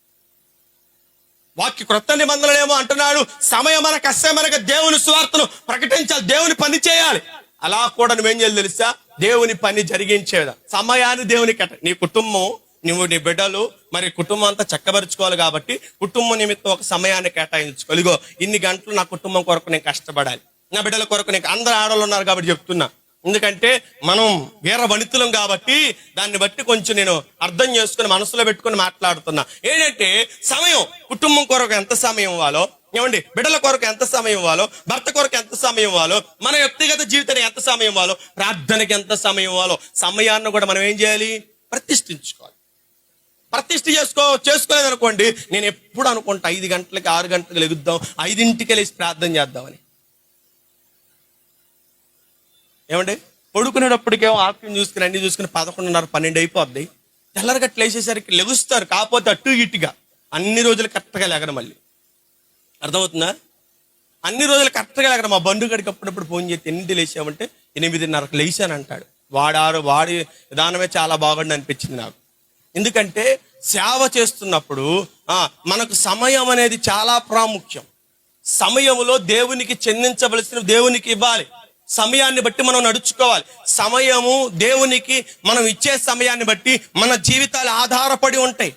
వాక్య క్రొత్త నిబంధనలు ఏమో అంటున్నాడు, సమయం మనకు దేవుని సువార్తను ప్రకటించాలి, దేవుని పని చేయాలి. అలా కూడా నువ్వేం చేయాలి తెలుసా? దేవుని పని జరిగించేదా సమయాన్ని దేవునికి నీ కుటుంబం, నువ్వు నీ బిడ్డలు, మరి కుటుంబం అంతా చక్కబరుచుకోవాలి. కాబట్టి కుటుంబం నిమిత్తం ఒక సమయాన్ని కేటాయించుకోవాలి. ఇగో ఇన్ని గంటలు నా కుటుంబం కొరకు నేను కష్టపడాలి, నా బిడ్డల కొరకు నేను. అందరు ఆడవాళ్ళు ఉన్నారు కాబట్టి చెప్తున్నా, ఎందుకంటే మనం వీర వనితులం కాబట్టి దాన్ని బట్టి కొంచెం నేను అర్థం చేసుకుని మనసులో పెట్టుకుని మాట్లాడుతున్నా. ఏంటంటే సమయం, కుటుంబం కొరకు ఎంత సమయం ఇవ్వాలో, బిడ్డల కొరకు ఎంత సమయం ఇవ్వాలో, భర్త కొరకు ఎంత సమయం ఇవ్వాలో, మన వ్యక్తిగత జీవితానికి ఎంత సమయం ఇవ్వాలో, ప్రార్థనకి ఎంత సమయం ఇవ్వాలో, సమయాన్ని కూడా మనం ఏం చేయాలి? ప్రతిష్ఠించుకోవాలి. ప్రతిష్ఠ చేసుకోలేదనుకోండి, నేను ఎప్పుడు అనుకుంటా 5 గంటలకి 6 గంటలకు లెగుద్దాం, 5ంటికి లేచి ప్రార్థన చేద్దామని. పడుకునేటప్పటికేమో ఆప్యం చూసుకుని అన్ని చూసుకుని 11:30, 12 అయిపోద్ది. తెల్లరగట్లు వేసేసరికి లెగుస్తారు, కాకపోతే అటు ఇటుగా అన్ని రోజులు కరెక్ట్గా లేకడం. మళ్ళీ అర్థమవుతుందా? అన్ని రోజులు కరెక్ట్గా లేకడం. మా బంధుగడికి అప్పుడప్పుడు ఫోన్ చేస్తే ఎన్నింటి లేచామంటే 8:30కు లేచాను అంటాడు. వాడి విధానమే చాలా బాగుండి అనిపించింది నాకు. ఎందుకంటే సేవ చేస్తున్నప్పుడు మనకు సమయం అనేది చాలా ప్రాముఖ్యం. సమయంలో దేవునికి చెందించవలసిన దేవునికి ఇవ్వాలి. సమయాన్ని బట్టి మనం నడుచుకోవాలి. సమయము దేవునికి మనం ఇచ్చే సమయాన్ని బట్టి మన జీవితాలు ఆధారపడి ఉంటాయి.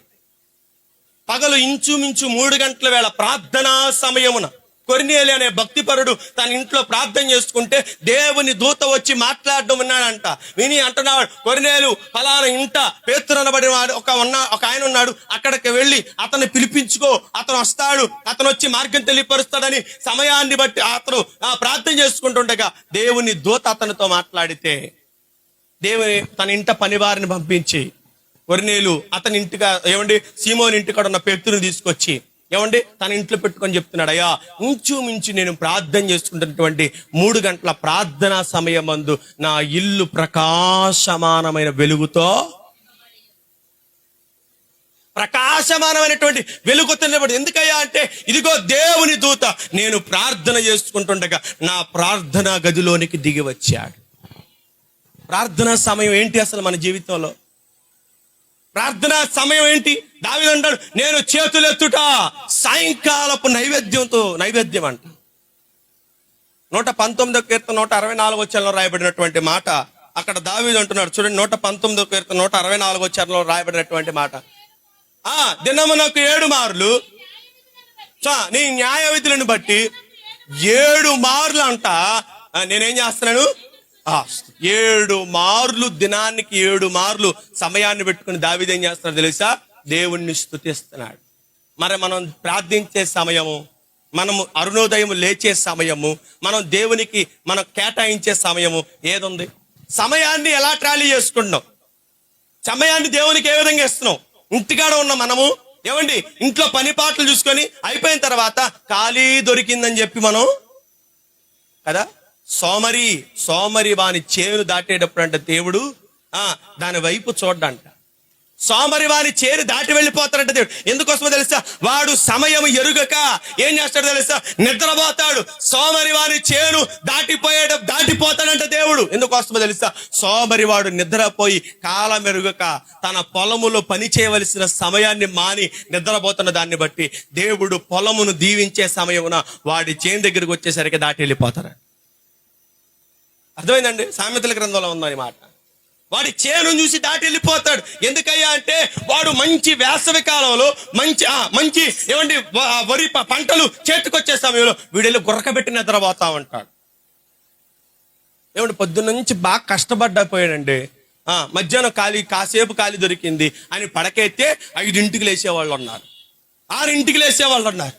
పగలు ఇంచుమించు 3 గంటల వేళ ప్రార్థనా సమయమున కొర్నేలి అనే భక్తిపరుడు తన ఇంట్లో ప్రార్థన చేసుకుంటే దేవుని దూత వచ్చి మాట్లాడడం విన్నాడంట. విని అంటున్నాడు, కొర్నేలు ఫలానా ఇంట పేతురు అనబడిన వాడు ఒక ఆయన ఉన్నాడు, అక్కడికి వెళ్ళి అతన్ని పిలిపించుకో, అతను వస్తాడు, అతను వచ్చి మార్గం తెలియపరుస్తాడని సమయాన్ని బట్టి అతను ప్రార్థన చేసుకుంటుండగా దేవుని దూత అతనితో మాట్లాడితే దేవుని తన ఇంట పనివారిని పంపించి కొర్నేలు అతని ఇంటిగా సీమోని ఇంటికాడ ఉన్న పేతురుని తీసుకొచ్చి తన ఇంట్లో పెట్టుకొని చెప్తున్నాడు, అయ్యా ఇంచుమించు నేను ప్రార్థన చేసుకుంటున్నటువంటి 3 గంటల ప్రార్థనా సమయమందు నా ఇల్లు ప్రకాశమానమైన వెలుగుతో ప్రకాశమానమైనటువంటి వెలుగు తినబడి. ఎందుకయ్యా అంటే ఇదిగో దేవుని దూత నేను ప్రార్థన చేసుకుంటుండగా నా ప్రార్థనా గదిలోనికి దిగి వచ్చాడు. ప్రార్థనా సమయం ఏంటి అసలు మన జీవితంలో? ప్రార్థనా సమయం ఏంటి? దావీదు అంటాడు, నేను చేతులెత్తుట సాయంకాలపు నైవేద్యం అంట. 119వ కీర్తన 164వ వచనంలో రాయబడినటువంటి మాట అక్కడ దావీదు అంటున్నాడు. చూడండి, 119వ కీర్తన 164వ వచనంలో రాయబడినటువంటి మాట, దినమునకు 7 మార్లు నీ న్యాయ విధులను బట్టి 7 మార్లు అంట నేనేం చేస్తున్నాను? 7 మార్లు, దినానికి 7 మార్లు సమయాన్ని పెట్టుకుని దావీదు ఏం చేస్తున్నాడు తెలుసా? దేవుణ్ణి స్తుతిస్తున్నాడు. మరి మనం ప్రార్థించే సమయము, మనము అరుణోదయం లేచే సమయము, మనం దేవునికి మనం కేటాయించే సమయము ఏదుంది? సమయాన్ని ఎలా ట్రాలీ చేసుకుంటున్నాం? సమయాన్ని దేవునికి ఏ విధంగా ఇస్తున్నాం? ఇంటికాడ ఉన్న మనము ఏమండి ఇంట్లో పని పాటలు చూసుకొని అయిపోయిన తర్వాత ఖాళీ దొరికిందని చెప్పి మనం కదా సోమరి వాని చేను దాటేటప్పుడు అంట దేవుడు దాని వైపు చూడ్డంట. సోమరి వాని చేరు దాటి వెళ్ళిపోతాడంట దేవుడు. ఎందుకోసమో తెలుసా? వాడు సమయం ఎరుగక ఏం చేస్తాడు తెలుసా? నిద్రపోతాడు. సోమరి వాని చేను దాటిపోతాడంట దేవుడు. ఎందుకోసమో తెలుసా? సోమరి వాడు నిద్రపోయి కాలం ఎరుగక తన పొలములో పని చేయవలసిన సమయాన్ని మాని నిద్రపోతున్న దాన్ని బట్టి దేవుడు పొలమును దీవించే సమయమున వాడి చేను దగ్గరికి వచ్చేసరికి దాటి వెళ్ళిపోతాడు. అర్థమైందండి? సామెతల గ్రంథంలో ఉందని మాట. వాడి చేను చూసి దాటి వెళ్ళిపోతాడు. ఎందుకయ్యా అంటే వాడు మంచి వేసవి కాలంలో మంచి ఏమండి వరి పంటలు చేతికొచ్చే సమయంలో వీడెళ్ళి గురకబెట్టి నిద్రపోతా ఉంటాడు. ఏమండి పొద్దున్న నుంచి బాగా కష్టపడ్డాపోయాడండి. మధ్యాహ్నం కాసేపు ఖాళీ దొరికింది అని పడకైతే 5ంటికి లేసేవాళ్ళు ఉన్నారు, 6ంటికి లేసేవాళ్ళు ఉన్నారు.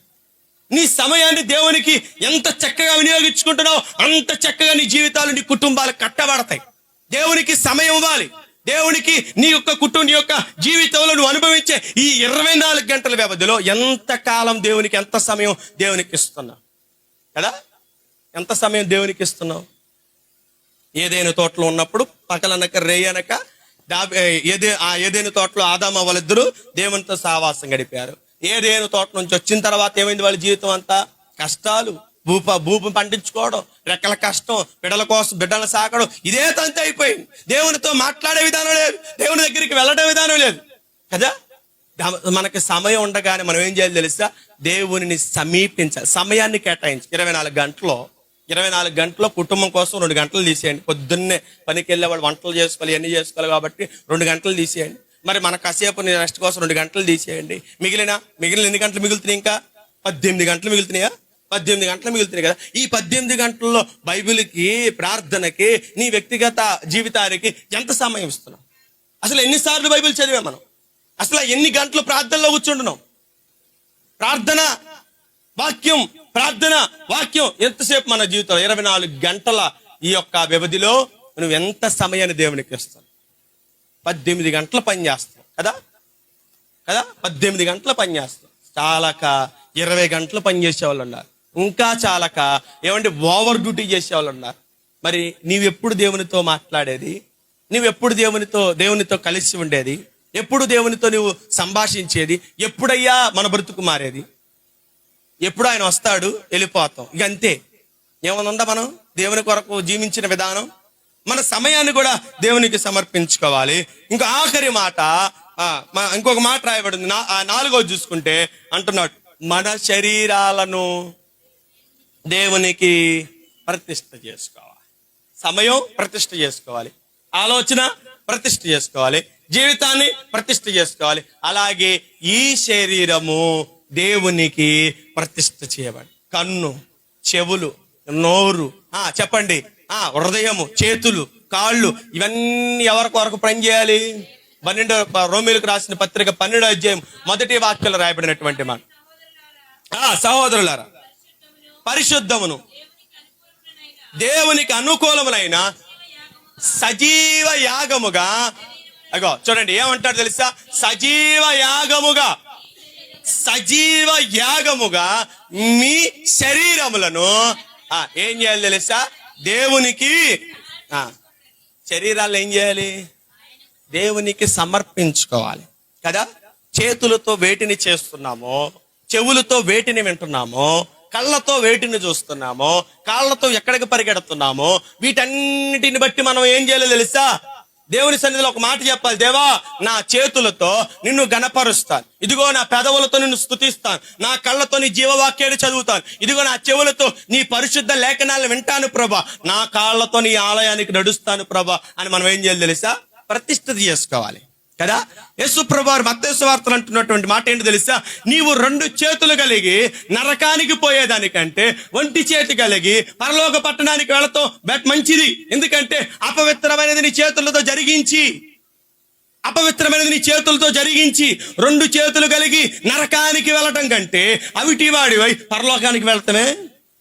నీ సమయాన్ని దేవునికి ఎంత చక్కగా వినియోగించుకుంటున్నావు అంత చక్కగా నీ జీవితాలు, నీ కుటుంబాలు కట్టబడతాయి. దేవునికి సమయం ఇవ్వాలి. దేవునికి నీ యొక్క జీవితంలో నువ్వు అనుభవించే ఈ 24 గంటల వ్యవధిలో ఎంత కాలం దేవునికి, ఎంత సమయం దేవునికి ఇస్తున్నావు కదా? ఎంత సమయం దేవునికి ఇస్తున్నావు? ఏదైనా తోటలో ఉన్నప్పుడు పగలనక రేయనక ఏదైనా తోటలో ఆదాము వాళ్ళిద్దరూ దేవునితో సహవాసం గడిపారు. ఏదైనా తోట నుంచి వచ్చిన తర్వాత ఏమైంది? వాళ్ళ జీవితం అంతా కష్టాలు, భూమి పండించుకోవడం, రెక్కల కష్టం, బిడ్డలను సాకడం, ఇదే తంత అయిపోయింది. దేవునితో మాట్లాడే విధానం లేదు, దేవుని దగ్గరికి వెళ్ళడం విధానం లేదు కదా. మనకి సమయం ఉండగానే మనం ఏం చేయాలి తెలుసా? దేవునిని సమీపించాలి. సమయాన్ని కేటాయించి 24 గంటల్లో కుటుంబం కోసం 2 గంటలు తీసేయండి. పొద్దున్నే పనికి వెళ్ళే వాళ్ళు వంటలు చేసుకోవాలి, ఇవన్నీ చేసుకోవాలి కాబట్టి 2 గంటలు తీసేయండి. మరి మన కాసేపు రెస్ట్ కోసం 2 గంటలు తీసేయండి. మిగిలిన ఎన్ని గంటలు మిగులుతున్నాయి? ఇంకా 18 గంటలు మిగులుతున్నాయా? 18 గంటలు మిగులుతున్నాయి కదా. ఈ 18 గంటల్లో బైబిల్కి, ప్రార్థనకి, నీ వ్యక్తిగత జీవితానికి ఎంత సమయం ఇస్తున్నాం? అసలు ఎన్నిసార్లు బైబిల్ చదివాం మనం? అసలు ఎన్ని గంటలు ప్రార్థనలో కూర్చుంటున్నాం? ప్రార్థన వాక్యం ఎంతసేపు మన జీవితంలో? 24 గంటల ఈ యొక్క వ్యవధిలో నువ్వు ఎంత సమయాన్ని దేవునికి ఇస్తావు? 18 గంటలు పని చేస్తాం కదా. 18 గంటలు పని చేస్తాం. చాలక 20 గంటలు పని చేసేవాళ్ళు ఉన్నారు. ఇంకా చాలక ఏమంటే ఓవర్ డ్యూటీ చేసేవాళ్ళు ఉన్నారు. మరి నీవెప్పుడు దేవునితో మాట్లాడేది? నువ్వెప్పుడు దేవునితో కలిసి ఉండేది? ఎప్పుడు దేవునితో నువ్వు సంభాషించేది? ఎప్పుడయ్యా మన బ్రతుకు మారేది? ఎప్పుడు ఆయన వస్తాడు, వెళ్ళిపోతాం, ఇక అంతే. ఏమన్నా మనం దేవుని కొరకు జీవించిన విధానం, మన సమయాన్ని కూడా దేవునికి సమర్పించుకోవాలి. ఇంకా ఆఖరి మాట, ఇంకొక మాట రాయబడింది 4వ చూసుకుంటే అంటున్నాడు, మన శరీరాలను దేవునికి ప్రతిష్ఠ చేసుకోవాలి. సమయం ప్రతిష్ఠ చేసుకోవాలి, ఆలోచన ప్రతిష్ఠ చేసుకోవాలి, జీవితాన్ని ప్రతిష్ఠ చేసుకోవాలి. అలాగే ఈ శరీరము దేవునికి ప్రతిష్ఠ చేయబడి, కన్ను, చెవులు, నోరు, చెప్పండి, హృదయము, చేతులు, కాళ్ళు, ఇవన్నీ ఎవరికి వరకు పని చేయాలి? 12 రోమీయులకు రాసిన పత్రిక 12వ అధ్యాయం 1వ వాక్యంలో రాయబడినటువంటి మాట, సహోదరులారా, పరిశుద్ధమును దేవునికి అనుకూలములైన సజీవ యాగముగా, చూడండి ఏమంటారు తెలుసా? సజీవ యాగముగా మీ శరీరములను ఏం చేయాలి తెలుసా? దేవునికి శరీరాలు ఏం చేయాలి? దేవునికి సమర్పించుకోవాలి కదా. చేతులతో వేటిని చేస్తున్నామో, చెవులతో వేటిని వింటున్నామో, కళ్ళతో వేటిని చూస్తున్నామో, కాళ్ళతో ఎక్కడికి పరిగెడుతున్నామో, వీటన్నిటిని బట్టి మనం ఏం చేయాలో తెలుసా? దేవుని సన్నిధిలో ఒక మాట చెప్పాలి. దేవా, నా చేతులతో నిన్ను గణపరుస్తాను, ఇదిగో నా పెదవులతో నిన్ను స్తుతిస్తాను, నా కళ్ళతో నీ జీవవాక్యాన్ని చదువుతాను, ఇదిగో నా చెవులతో నీ పరిశుద్ధ లేఖనాలను వింటాను ప్రభా, నా కాళ్ళతో నీ ఆలయానికి నడుస్తాను ప్రభా అని మనం ఏం చేయాలి తెలుసా? ప్రతిష్ఠిత చేసుకోవాలి కదా. యేసు ప్రభువారు మత్తయి సువార్తలో అంటున్నటువంటి మాట ఏంటి తెలుసా? నీవు 2 చేతులు కలిగి నరకానికి పోయేదానికంటే ఒంటి చేతి కలిగి పరలోక పట్టణానికి వెళతాం మంచిది. ఎందుకంటే అపవిత్రమైనది నీ చేతులతో జరిగించి 2 చేతులు కలిగి నరకానికి వెళ్ళటం కంటే అవిటి వాడివై పరలోకానికి వెళ్తామే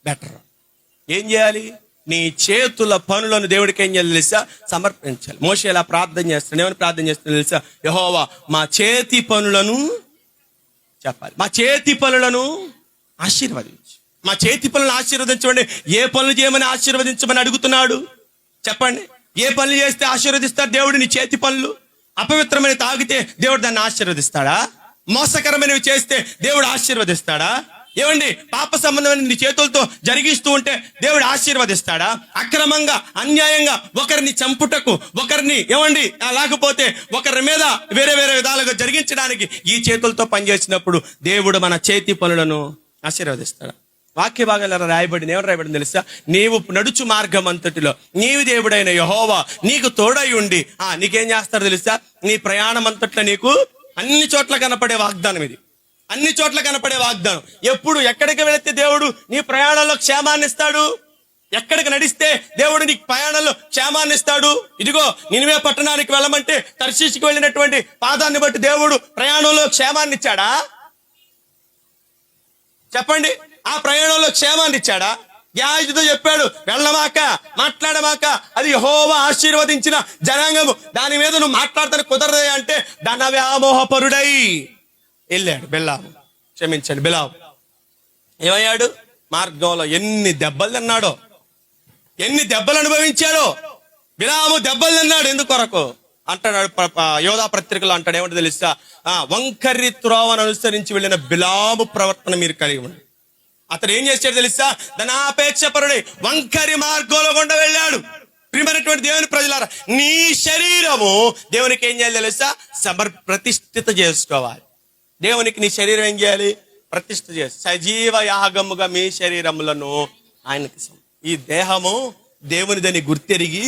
బెటర్. ఏం చేయాలి? నీ చేతుల పనులను దేవుడికి ఏం చేయాలి తెలుసా? సమర్పించాలి. మోషే ఇలా ప్రార్థన చేస్తాడు. ఏమని ప్రార్థన చేస్తాడు తెలుసా? యెహోవా, మా చేతి పనులను చెప్పాలి, మా చేతి పనులను ఆశీర్వదించు. మా చేతి పనులను ఆశీర్వదించండి. ఏ పనులు చేయమని ఆశీర్వదించమని అడుగుతున్నాడు చెప్పండి? ఏ పనులు చేస్తే ఆశీర్వదిస్తాడు దేవుడు? నీ చేతి పనులు. అపవిత్రమైన తాగితే దేవుడు దాన్ని ఆశీర్వదిస్తాడా? మోసకరమైనవి చేస్తే దేవుడు ఆశీర్వదిస్తాడా? ఏమండి, పాప సంబంధమైన నీ చేతులతో జరిగిస్తూ ఉంటే దేవుడు ఆశీర్వదిస్తాడా? అక్రమంగా అన్యాయంగా ఒకరిని చంపుటకు, ఒకరిని ఏమండి లేకపోతే ఒకరి మీద వేరే వేరే విధాలుగా జరిగించడానికి ఈ చేతులతో పనిచేసినప్పుడు దేవుడు మన చేతి పనులను ఆశీర్వదిస్తాడా? వాక్య భాగాలు రాయబడింది. ఏమని రాయబడింది తెలుసా? నీవు నడుచు మార్గం అంతటిలో నీవు దేవుడైన యెహోవా నీకు తోడై ఉండి నీకేం చేస్తాడు తెలుసా? నీ ప్రయాణం అంతట్లో నీకు అన్ని చోట్ల కనపడే వాగ్దానం ఇది. అన్ని చోట్ల కనపడే వాగ్దానం. ఎప్పుడు ఎక్కడికి వెళితే దేవుడు నీ ప్రయాణంలో క్షేమాన్ని ఇస్తాడు? ఎక్కడికి నడిస్తే దేవుడు నీ ప్రయాణంలో క్షేమాన్ని ఇస్తాడు? ఇదిగో నినివే పట్టణానికి వెళ్ళమంటే తర్షీషుకి వెళ్ళినటువంటి పాదాన్ని బట్టి దేవుడు ప్రయాణంలో క్షేమాన్ని ఇచ్చాడా? చెప్పండి. ఆ ప్రయాణంలో క్షేమాన్ని ఇచ్చాడా? యాజకుడితో చెప్పాడు, వెళ్ళమాక, మాట్లాడమాక, అది యెహోవా ఆశీర్వదించిన జనాంగము, దాని మీద నువ్వు మాట్లాడతాను కుదరదే అంటే ధన వ్యామోహపరుడై వెళ్ళాడు బిలాము. క్షమించండి, బిలాము ఏమయ్యాడు? మార్గంలో ఎన్ని దెబ్బలు తిన్నాడో, ఎన్ని దెబ్బలు అనుభవించాడో. బిలాము దెబ్బలు తిన్నాడు. ఎందుకొరకు అంటాడు? యోధా పత్రికలో అంటాడు. ఏమంటే తెలుసా? వంకరి త్రోవను అనుసరించి వెళ్ళిన బిలాము ప్రవర్తన మీరు కలిగి ఉండి. అతడు ఏం చేశాడు తెలుసా? ధనాపేక్ష పరుడై వంకరి మార్గంలో గుండా వెళ్ళాడు. ప్రియమైనటువంటి దేవుని ప్రజలారా, నీ శరీరము దేవునికి ఏం చేయాలి తెలుసా? ప్రతిష్ఠిత చేసుకోవాలి. దేవునికి నీ శరీరం ఏం చేయాలి? ప్రతిష్ఠ చేయాలి. సజీవ యాగముగా మీ శరీరములను ఆయనకి. ఈ దేహము దేవునిదని గుర్తెరిగి,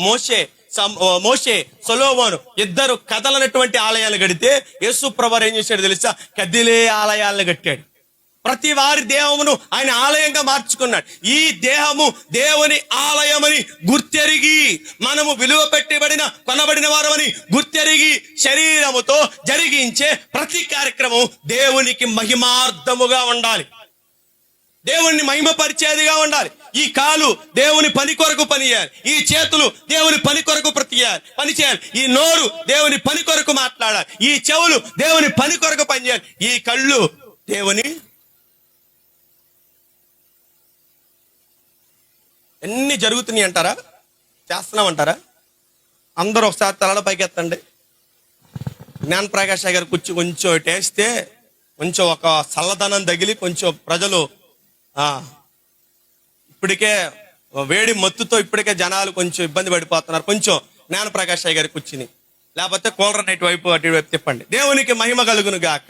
మోషే సొలొమోను ఇద్దరు కదలనటువంటి ఆలయాలు కడితే యేసు ప్రభువు ఏం చేశాడు తెలుసా? కదిలే ఆలయాలను కట్టాడు. ప్రతి వారి దేహమును ఆయన ఆలయంగా మార్చుకున్నాడు. ఈ దేహము దేవుని ఆలయమని గుర్తెరిగి, మనము విలువ పెట్టబడిన కొనబడిన వారమని గుర్తెరిగి శరీరముతో జరిగించే ప్రతి కార్యక్రమం దేవునికి మహిమార్థముగా ఉండాలి, దేవుణ్ణి మహిమపరిచేదిగా ఉండాలి. ఈ కాలు దేవుని పని కొరకు పని చేయాలి, ఈ చేతులు దేవుని పని కొరకు పని చేయాలి, ఈ నోరు దేవుని పని కొరకు మాట్లాడాలి, ఈ చెవులు దేవుని పని కొరకు పని చేయాలి, ఈ కళ్ళు దేవుని. ఎన్ని జరుగుతున్నాయి అంటారా? చేస్తున్నామంటారా? అందరూ ఒకసారి తలల పైకెత్తండి. జ్ఞాన ప్రకాష్ గారు కొంచెం టేస్తే కొంచెం ఒక చల్లదనం తగిలి కొంచెం ప్రజలు ఇప్పటికే వేడి మత్తుతో ఇప్పటికే జనాలు కొంచెం ఇబ్బంది పడిపోతున్నారు. కొంచెం జ్ఞాన ప్రకాష్ గారి కూర్చుని, లేకపోతే కూలర్ నైట్ వైపు అటు వైపు తిప్పండి. దేవునికి మహిమ కలుగును గాక.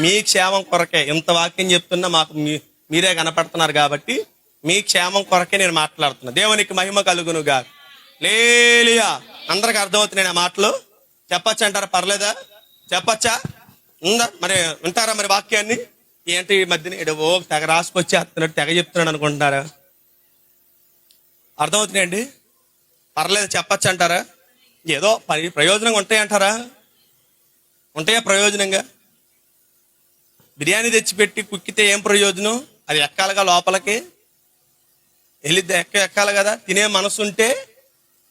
మీ క్షేమం కొరకే ఇంత వాక్యం చెప్తున్నా, మాకు మీరే కనపడుతున్నారు కాబట్టి మీ క్షేమం కొరకే నేను మాట్లాడుతున్నా. దేవునికి మహిమ కలుగును గాక. లేలియా. అందరికి అర్థమవుతున్నాయి ఆ మాటలు? చెప్పచ్చా అంటారా? పర్లేదా? చెప్పచ్చా? ఉందా? మరి వింటారా మరి వాక్యాన్ని? ఏంటి ఈ మధ్యన ఏడవో తెగ రాసుకొచ్చి అత్తున్నట్టు తెగ చెప్తున్నాడు అనుకుంటున్నారా? అర్థమవుతున్నాయండి? పర్లేదు, చెప్పచ్చు అంటారా? ఏదో ప్రయోజనంగా ఉంటాయంటారా? ఉంటాయా ప్రయోజనంగా? బిర్యానీ తెచ్చిపెట్టి కుక్కితే ఏం ప్రయోజనం? అది ఎక్కాలిగా లోపలికి వెళ్ళి ఎక్కాలి కదా. తినే మనసు ఉంటే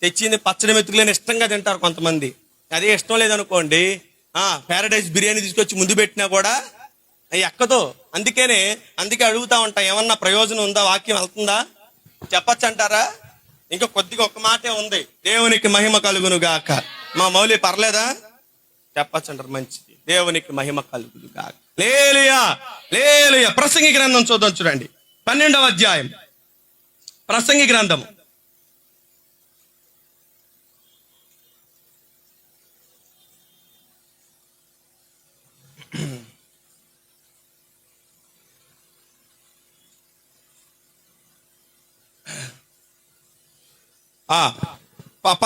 తెచ్చింది పచ్చడి మెతుకులేని ఇష్టంగా తింటారు కొంతమంది. అదే ఇష్టం లేదనుకోండి, ప్యారడైజ్ బిర్యానీ తీసుకొచ్చి ముందు పెట్టినా కూడా ఎక్కదో. అందుకే అడుగుతా ఉంటా, ఏమన్నా ప్రయోజనం ఉందా? వాక్యం వెళ్తుందా? చెప్పచ్చు అంటారా? ఇంకా కొద్దిగా ఒక మాటే ఉంది. దేవునికి మహిమ కలుగును గాక. మా మౌలి పర్లేదా? చెప్పచ్చంటారు, మంచిది. దేవునికి మహిమ కలుగును గాక. హల్లెలూయా, హల్లెలూయా. ప్రసంగి గ్రంథం చూద్దాం, చూడండి 12వ అధ్యాయం. ప్రసంగి గ్రంథము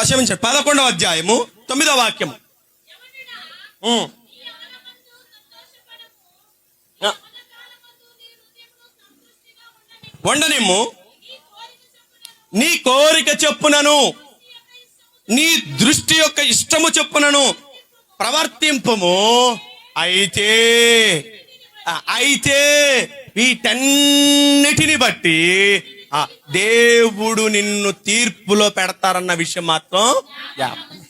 క్షమించండి, 11వ అధ్యాయము 9వ వాక్యము. వండనిమ్ము, నీ కోరిక చెప్పునను, నీ దృష్టి యొక్క ఇష్టము చెప్పునను ప్రవర్తింపము. అయితే వీటన్నిటిని బట్టి దేవుడు నిన్ను తీర్పులో పెడతారన్న విషయం మాత్రం జ్ఞాపకం.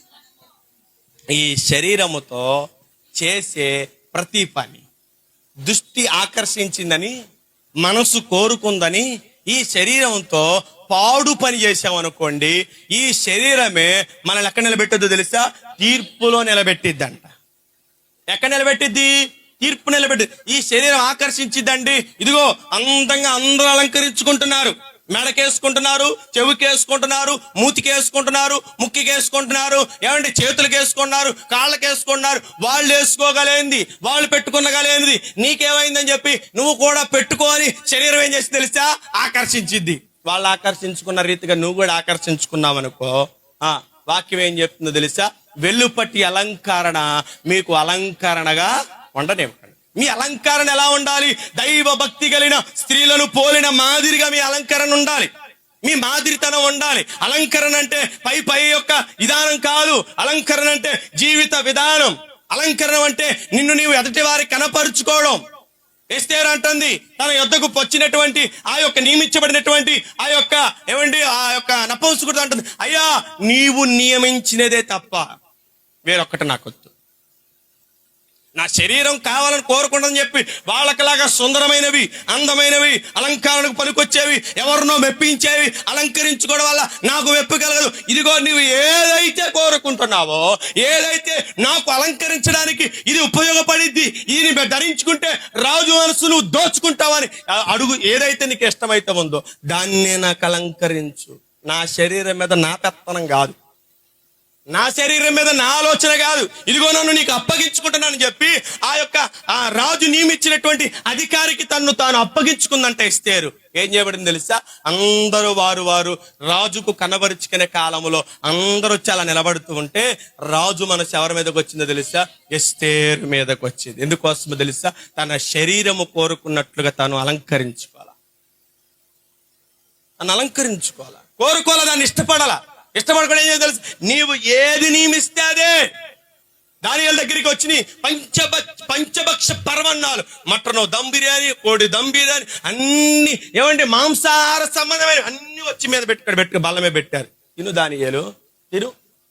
ఈ శరీరముతో చేసే ప్రతి పని దృష్టి ఆకర్షించిందని, మనసు కోరుకుందని, ఈ శరీరంతో పాడు పని చేసామనుకోండి, ఈ శరీరమే మనల్ని ఎక్కడ నిలబెట్టద్దో తెలుసా? తీర్పులో నిలబెట్టిద్దంట. ఎక్కడ నిలబెట్టిద్ది? తీర్పు నిలబెట్టి. ఈ శరీరం ఆకర్షించిద్దండి. ఇదిగో అందంగా అందరూ అలంకరించుకుంటున్నారు, మెడకేసుకుంటున్నారు, చెవికేసుకుంటున్నారు, మూతికేసుకుంటున్నారు, ముక్కికేసుకుంటున్నారు, ఏమంటే చేతులకు వేసుకుంటున్నారు, కాళ్ళకి వేసుకుంటున్నారు. వాళ్ళు వేసుకోగలేంది, వాళ్ళు పెట్టుకునగలేనిది నీకేమైందని చెప్పి నువ్వు కూడా పెట్టుకోని శరీరం ఏం చేసి తెలుసా? ఆకర్షించిద్ది. వాళ్ళు ఆకర్షించుకున్న రీతిగా నువ్వు కూడా ఆకర్షించుకున్నావు అనుకో, వాక్యం ఏం చెప్తుందో తెలుసా? వెల్లుపట్టి అలంకరణ మీకు అలంకరణగా ఉండనివ్వండి. మీ అలంకరణ ఎలా ఉండాలి? దైవ భక్తి కలిగిన స్త్రీలను పోలిన మాదిరిగా మీ అలంకరణ ఉండాలి, మీ మాదిరితనం ఉండాలి. అలంకరణ అంటే పై యొక్క విధానం కాదు. అలంకరణ అంటే జీవిత విధానం. అలంకరణ అంటే నిన్ను నీవు ఎదుటి వారికి కనపరుచుకోవడం. ఎస్తేరు అంటుంది, తన యొద్దకు వచ్చినటువంటి ఆ యొక్క నియమించబడినటువంటి ఆ యొక్క నపుంసకుడు అంటుంది, అయ్యా నీవు నియమించినదే తప్ప వేరొక్కటి నాకొద్దు. నా శరీరం కావాలని కోరుకుంటుందని చెప్పి వాళ్ళకిలాగా సుందరమైనవి, అందమైనవి, అలంకరణకు పనికొచ్చేవి, ఎవరినో మెప్పించేవి అలంకరించుకోవడం వల్ల నాకు మెప్పు కలగదు. ఇదిగో నువ్వు ఏదైతే కోరుకుంటున్నావో, ఏదైతే నాకు అలంకరించడానికి ఇది ఉపయోగపడిద్ది, ఇది ధరించుకుంటే రాజు మనసు నువ్వు దోచుకుంటావని అడుగు. ఏదైతే నీకు ఇష్టమైతే ఉందో దాన్నే నాకు అలంకరించు. నా శరీరం మీద నా పెత్తనం కాదు, నా శరీరం మీద నా ఆలోచన కాదు. ఇదిగో నన్ను నీకు అప్పగించుకుంటున్నానని చెప్పి ఆ రాజు నియమించినటువంటి అధికారికి తన్ను తాను అప్పగించుకుందంటే ఎస్తేరు. ఏం చేయబడింది తెలుసా? అందరూ వారు రాజుకు కనబరుచుకునే కాలంలో అందరూ వచ్చి అలా నిలబడుతూ ఉంటే రాజు మనసు ఎవరి మీదకి వచ్చిందో తెలుసా? ఎస్తేరు మీదకి వచ్చింది. ఎందుకోసమో తెలుసా? తన శరీరము కోరుకున్నట్లుగా తాను అలంకరించుకోవాలా, కోరుకోవాలా, దాన్ని ఇష్టపడకుండా ఏం తెలుసు? నీవు ఏది నియమిస్తే అదే. దానియేలు దగ్గరికి వచ్చి పంచభక్ష పరమన్నాలు, మటను దమ్ బిర్యానీ, కోడి దమ్ బిర్యానీ, అన్ని ఏమంటే మాంసాహార సంబంధమైన అన్ని వచ్చి మీద పెట్టుకు బల్ల మీద పెట్టారు. తిను దానియేలు, తిను.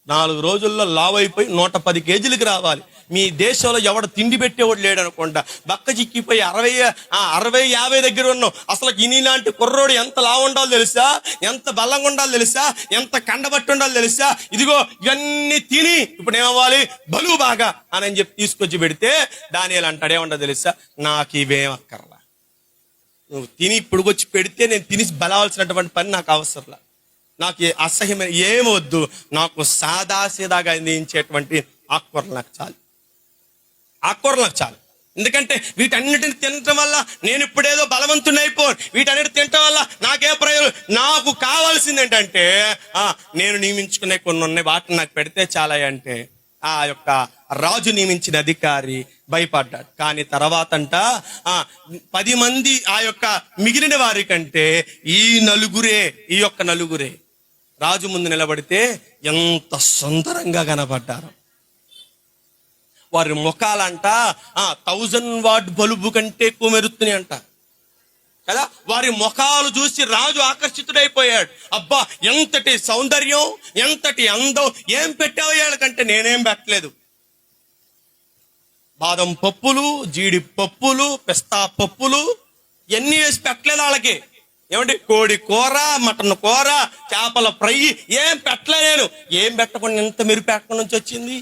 4 రోజుల్లో లావైపోయి 110 కేజీలకు రావాలి. మీ దేశంలో ఎవడు తిండి పెట్టేవాడు లేడు అనుకుంటా. బక్క చిక్కిపోయి 60-50 దగ్గర ఉన్నావు. అసలు ఇలాంటి కుర్రోడు ఎంత లావు ఉండాలో తెలుసా? ఎంత బలంగా ఉండాలో తెలుసా? ఎంత కండబట్టి ఉండాలో తెలుసా? ఇదిగో ఇవన్నీ తిని ఇప్పుడు ఏమవ్వాలి? బలువు బాగా అని చెప్పి తీసుకొచ్చి పెడితే దానియేలు అంటాడు, ఏమంటా తెలుసా? నాకు ఇవేం అక్కర్లా, నువ్వు తిని ఇప్పుడు వచ్చి పెడితే నేను తిని బలవలసినటువంటి పని నాకు అవసరంలా, నాకు అసహ్యమైన ఏమొద్దు, నాకు సాదాసీదాగా అందించేటువంటి ఆకుకూరలు నాకు చాలు. ఎందుకంటే వీటన్నిటిని తినటం వల్ల నేను ఇప్పుడేదో బలవంతుని అయిపోను. వీటన్నిటి తినటం వల్ల నాకే ప్రయోజనం? నాకు కావాల్సింది ఏంటంటే నేను నియమించుకునే కొన్ని ఉన్నాయి, వాటిని నాకు పెడితే చాలా అంటే ఆ యొక్క రాజు నియమించిన అధికారి భయపడ్డాడు. కానీ తర్వాత 10 మంది ఆ యొక్క మిగిలిన వారి కంటే ఈ యొక్క నలుగురే రాజు ముందు నిలబడితే ఎంత సుందరంగా కనబడ్డారు. వారి ముఖాలంట 1000 వాట్ బల్బు కంటే ఎక్కువ మెరుస్తున్నాయి అంట కదా. వారి ముఖాలు చూసి రాజు ఆకర్షితుడైపోయాడు. అబ్బా ఎంతటి సౌందర్యం, ఎంతటి అందం, ఏం పెట్టావు వీళ్ళకంటే? నేనేం పెట్టలేదు. బాదం పప్పులు, జీడి పప్పులు, పిస్తా పప్పులు ఎన్ని వేసి పెట్టలేదు వాళ్ళకి. ఏమండి, కోడి కూర, మటన్ కూర, చేపల ఫ్రై ఏం పెట్టలే నేను. ఏం పెట్టకుండా ఇంత మెరుపు ఎక్కడి నుంచి వచ్చింది?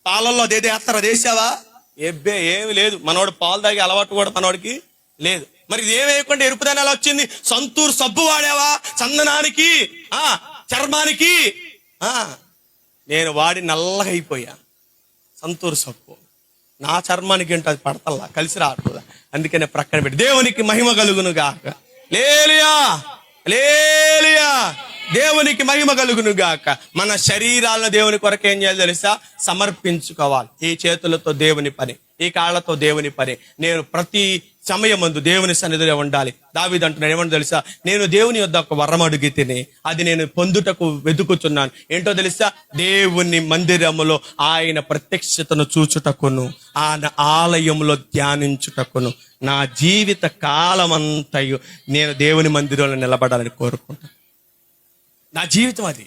పాలల్లో అదేదో వేస్తారు, అది వేసావా? ఏమి లేదు. మనవాడు పాలు తాగే అలవాటు కూడా మనవాడికి లేదు. మరి ఇది ఏం వేయకుండా ఎరుపుదనం ఎలా వచ్చింది? సంతూర్ సబ్బు వాడావా చందనానికి, చర్మానికి? నేను వాడి నల్లగా అయిపోయా. సంతూర్ సబ్బు నా చర్మానికి ఏంటో అది పడతల్లా, కలిసి రావట్లా. అందుకనే ప్రక్కన పెట్టి దేవునికి మహిమ కలుగును గాక. లేలుయా, లేలుయా. దేవునికి మహిమ కలుగును గాక. మన శరీరాలను దేవుని కొరకు ఏం చేయాలి తెలుసా? సమర్పించుకోవాలి. ఈ చేతులతో దేవుని పని, ఈ కాళ్ళతో దేవుని పని. నేను ప్రతి సమయమందు దేవుని సన్నిధిలో ఉండాలి. దావీదు అంటున్నాడు, ఏమని తెలుసా? నేను దేవుని యొద్ద ఒక వరం అడిగి తిని అది నేను పొందుటకు వెతుకుతున్నాను. ఏంటో తెలుసా? దేవుని మందిరములో ఆయన ప్రత్యక్షతను చూచుటకును, ఆయన ఆలయంలో ధ్యానించుటకును నా జీవిత కాలమంతయు నేను దేవుని మందిరంలో నిలబడాలని కోరుకుంటాను. నా జీవితం అది.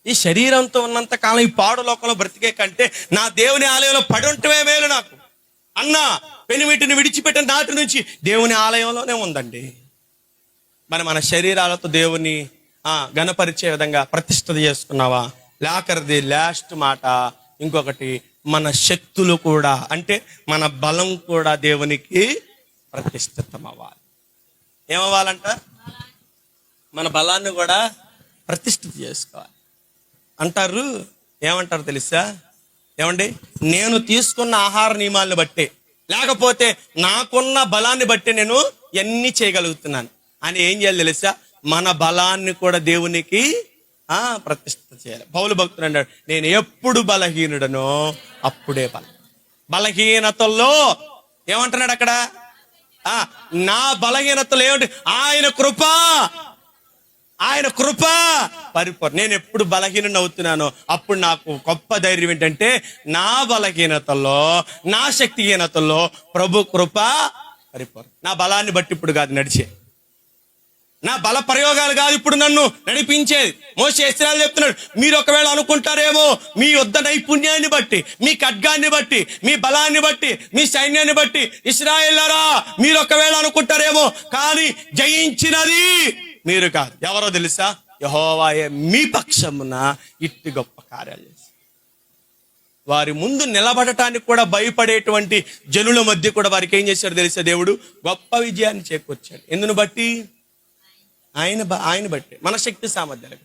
ఈ శరీరంతో ఉన్నంత కాలం ఈ పాడు లోకంలో బ్రతికే కంటే నా దేవుని ఆలయంలో పడి ఉంటమే మేలు నాకు. పెనిమిటిని విడిచిపెట్టిన నాటి నుంచి దేవుని ఆలయంలోనే ఉందండి. మరి మన శరీరాలతో దేవుని ఘనపరిచే విధంగా ప్రతిష్ఠ చేసుకున్నావా? లాకర్ది లాస్ట్ మాట ఇంకొకటి, మన శక్తులు కూడా, అంటే మన బలం కూడా దేవునికి ప్రతిష్ఠితం అవ్వాలి. ఏమవ్వాలంట? మన బలాన్ని కూడా ప్రతిష్ఠిత చేసుకోవాలి. అంటారు, ఏమంటారు తెలుసా? ఏమండి, నేను తీసుకున్న ఆహార నియమాలను బట్టే, లేకపోతే నాకున్న బలాన్ని బట్టి నేను ఎన్ని చేయగలుగుతున్నాను అని ఏం చేయాలి తెలుసా? మన బలాన్ని కూడా దేవునికి ప్రతిష్ఠిత చేయాలి. పౌలు భక్తుడు అన్నాడు, నేను ఎప్పుడు బలహీనుడనో అప్పుడే బలహీనతల్లో ఏమంటున్నాడు అక్కడ? నా బలహీనతలు ఏమిటి? ఆయన కృప పరిపూర్ణ. నేను ఎప్పుడు బలహీన అవుతున్నానో అప్పుడు నాకు గొప్ప ధైర్యం ఏంటంటే, నా బలహీనతల్లో, నా శక్తిహీనతల్లో ప్రభు కృప పరిపూర్ణ. నా బలాన్ని బట్టి ఇప్పుడు కాదు నడిచే, నా బల ప్రయోగాలు కాదు ఇప్పుడు నన్ను నడిపించేది. మోషే ఇశ్రాయేలు చెప్తున్నాడు, మీరు ఒకవేళ అనుకుంటారేమో మీ యుద్ధ నైపుణ్యాన్ని బట్టి, మీ ఖడ్గాన్ని బట్టి, మీ బలాన్ని బట్టి, మీ సైన్యాన్ని బట్టి ఇశ్రాయేలురా మీరు ఒకవేళ అనుకుంటారేమో, కానీ జయించినది మీరు కాదు. ఎవరో తెలుసా? యెహోవాయే మీ పక్షమున ఇట్టి గొప్ప కార్యాలు చేసి. వారి ముందు నిలబడటానికి కూడా భయపడేటువంటి జనుల మధ్య కూడా వారికి ఏం చేశాడు తెలుసా? దేవుడు గొప్ప విజయాన్ని చేకూర్చాడు. ఎందును బట్టి? ఆయన బట్టి. మన శక్తి సామర్థ్యాలు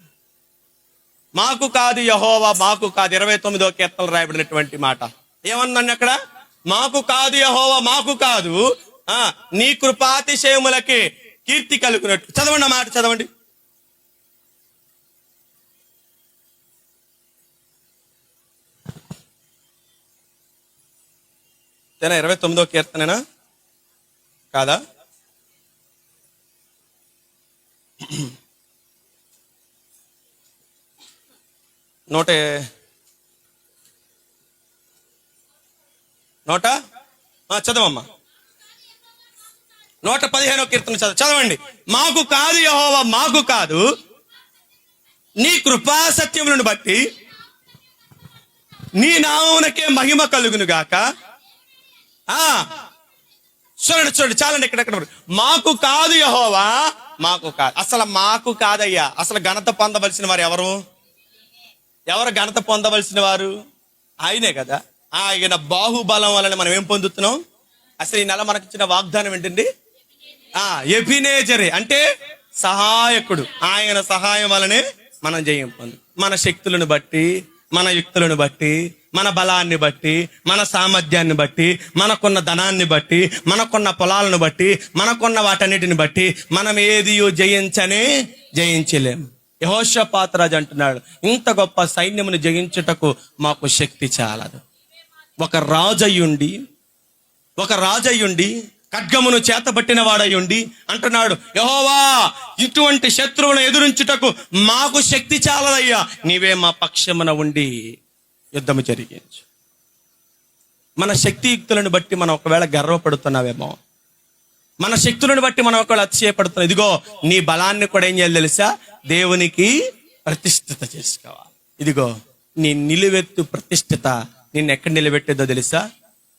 మాకు కాదు యెహోవా, మాకు కాదు. 29వ కీర్తనలో రాయబడినటువంటి మాట ఏమన్నాను అక్కడ? మాకు కాదు యెహోవా, మాకు కాదు, నీ కృపాతిశయములకి కీర్తి కలుగునట్టు. చదవండి, ఆ మాట చదవండి. తేనా 29వ కీర్తనేనా కాదా? నూట 115వ కీర్తన చదవండి. మాకు కాదు యెహోవా, మాకు కాదు, నీ కృపా సత్యములను బట్టి నీ నామమునకే మహిమ కలుగును గాక. చూడండి చాలండి. ఇక్కడ మాకు కాదు యెహోవా, మాకు కాదు. అసలు మాకు కాదయ్యా. అసలు ఘనత పొందవలసిన వారు ఎవరు ఘనత పొందవలసిన వారు? ఆయనే కదా. ఆయన బాహుబలం వలన మనం ఏం పొందుతున్నాం? అసలు ఈ నెల మనకి ఇచ్చిన వాగ్దానం ఏంటండి? ఎబినేజరే, అంటే సహాయకుడు. ఆయన సహాయం వలనే మనం జయం పొందు. మన శక్తులను బట్టి, మన యుక్తులను బట్టి, మన బలాన్ని బట్టి, మన సామర్థ్యాన్ని బట్టి, మనకున్న ధనాన్ని బట్టి, మనకున్న పొలాలను బట్టి, మనకున్న వాటన్నిటిని బట్టి మనం ఏదియో జయించలేము. యెహోషాపాతు రాజు అంటున్నాడు, ఇంత గొప్ప సైన్యమును జయించుటకు మాకు శక్తి చాలదు. ఒక రాజయ్యుండి ఖడ్గమును చేతబట్టిన వాడయ్యుండి అంటున్నాడు, యెహోవా ఇటువంటి శత్రువును ఎదురించుటకు మాకు శక్తి చాలదయ్యా, నీవే మా పక్షమున ఉండి యుద్ధము జరిగించు. మన శక్తియుక్తులను బట్టి మనం ఒకవేళ గర్వపడుతున్నావేమో, మన శక్తులను బట్టి మనం ఒకవేళ అతిశయపడుతున్నాం. ఇదిగో నీ బలాన్ని కూడా ఏం చేయాలి తెలుసా? దేవునికి ప్రతిష్ఠిత చేసుకోవాలి. ఇదిగో నీ నిలువెత్తు ప్రతిష్ఠిత నిన్ను ఎక్కడ నిలబెట్టేదో తెలుసా?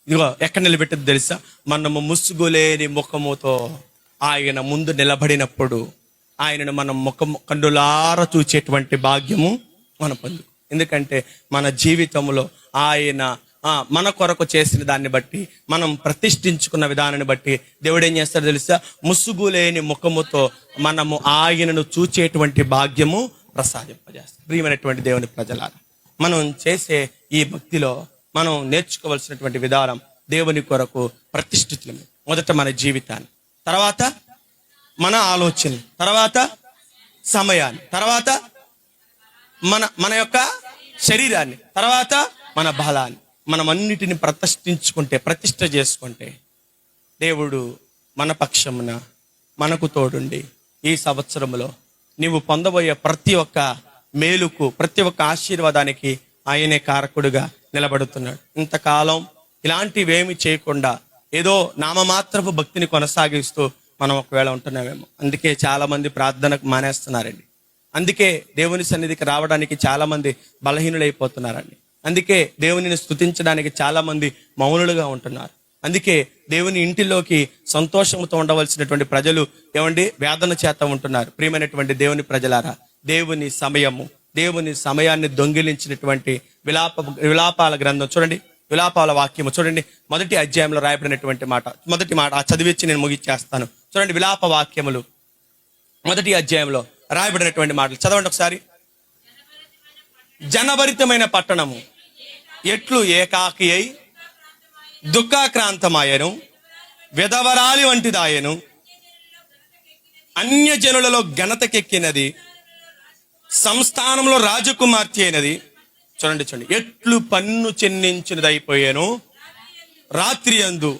ఇదిగో ఎక్కడ నిలబెట్టేదో తెలుసా? మనము ముసుగులేని ముఖముతో ఆయన ముందు నిలబడినప్పుడు ఆయనను మనం కన్నులారా చూచేటువంటి భాగ్యము మనం పొందుకు. ఎందుకంటే మన జీవితంలో ఆయన మన కొరకు చేసిన దాన్ని బట్టి, మనం ప్రతిష్ఠించుకున్న విధానాన్ని బట్టి దేవుడు ఏం చేస్తాడో తెలుసా? ముసుగు లేని ముఖముతో మనము ఆయనను చూచేటువంటి భాగ్యము ప్రసాదింపజేస్తాం. ప్రియమైనటువంటి దేవుని ప్రజలారా, మనం చేసే ఈ భక్తిలో మనం నేర్చుకోవాల్సినటువంటి విధానం దేవుని కొరకు ప్రతిష్ఠితులమే. మొదట మన జీవితాన్ని, తర్వాత మన ఆలోచన, తర్వాత సమయాన్ని, తర్వాత మన యొక్క శరీరాన్ని, తర్వాత మన బలాన్ని మనం అన్నిటిని ప్రతిష్ఠ చేసుకుంటే దేవుడు మన పక్షమున మనకు తోడుండి ఈ సంవత్సరంలో నీవు పొందబోయే ప్రతి ఒక్క మేలుకు, ప్రతి ఒక్క ఆశీర్వాదానికి ఆయనే కారకుడుగా నిలబడుతున్నాడు. ఇంతకాలం ఇలాంటివేమి చేయకుండా ఏదో నామమాత్రపు భక్తిని కొనసాగిస్తూ మనం ఒకవేళ ఉంటున్నామేమో. అందుకే చాలా మంది ప్రార్థనకు మానేస్తున్నారండి. అందుకే దేవుని సన్నిధికి రావడానికి చాలా మంది బలహీనులైపోతున్నారండి. అందుకే దేవునిని స్తుతించడానికి చాలా మంది మౌనులుగా ఉంటున్నారు. అందుకే దేవుని ఇంటిలోకి సంతోషంతో ఉండవలసినటువంటి ప్రజలు వేదన చేత ఉంటున్నారు. ప్రియమైనటువంటి దేవుని ప్రజలారా, దేవుని సమయాన్ని దొంగిలించినటువంటి విలాపాల గ్రంథం చూడండి, విలాపాల వాక్యము చూడండి, 1వ అధ్యాయంలో రాయబడినటువంటి మొదటి మాట చదివించి నేను ముగిచ్చేస్తాను. చూడండి, విలాప వాక్యములు 1వ అధ్యాయంలో రాయబడినటువంటి మాటలు చదవండి ఒకసారి. జనభరితమైన పట్టణము ఎట్లు ఏకాకి అయి దుఃఖాక్రాంతమాయను, విధవరాలి వంటిదాయను, అన్యజనులలో ఘనతకెక్కినది, సంస్థానంలో రాజకుమార్తె అయినది. చూడండి, ఎట్లు పన్ను చెల్లించినదైపోయాను, రాత్రి యందు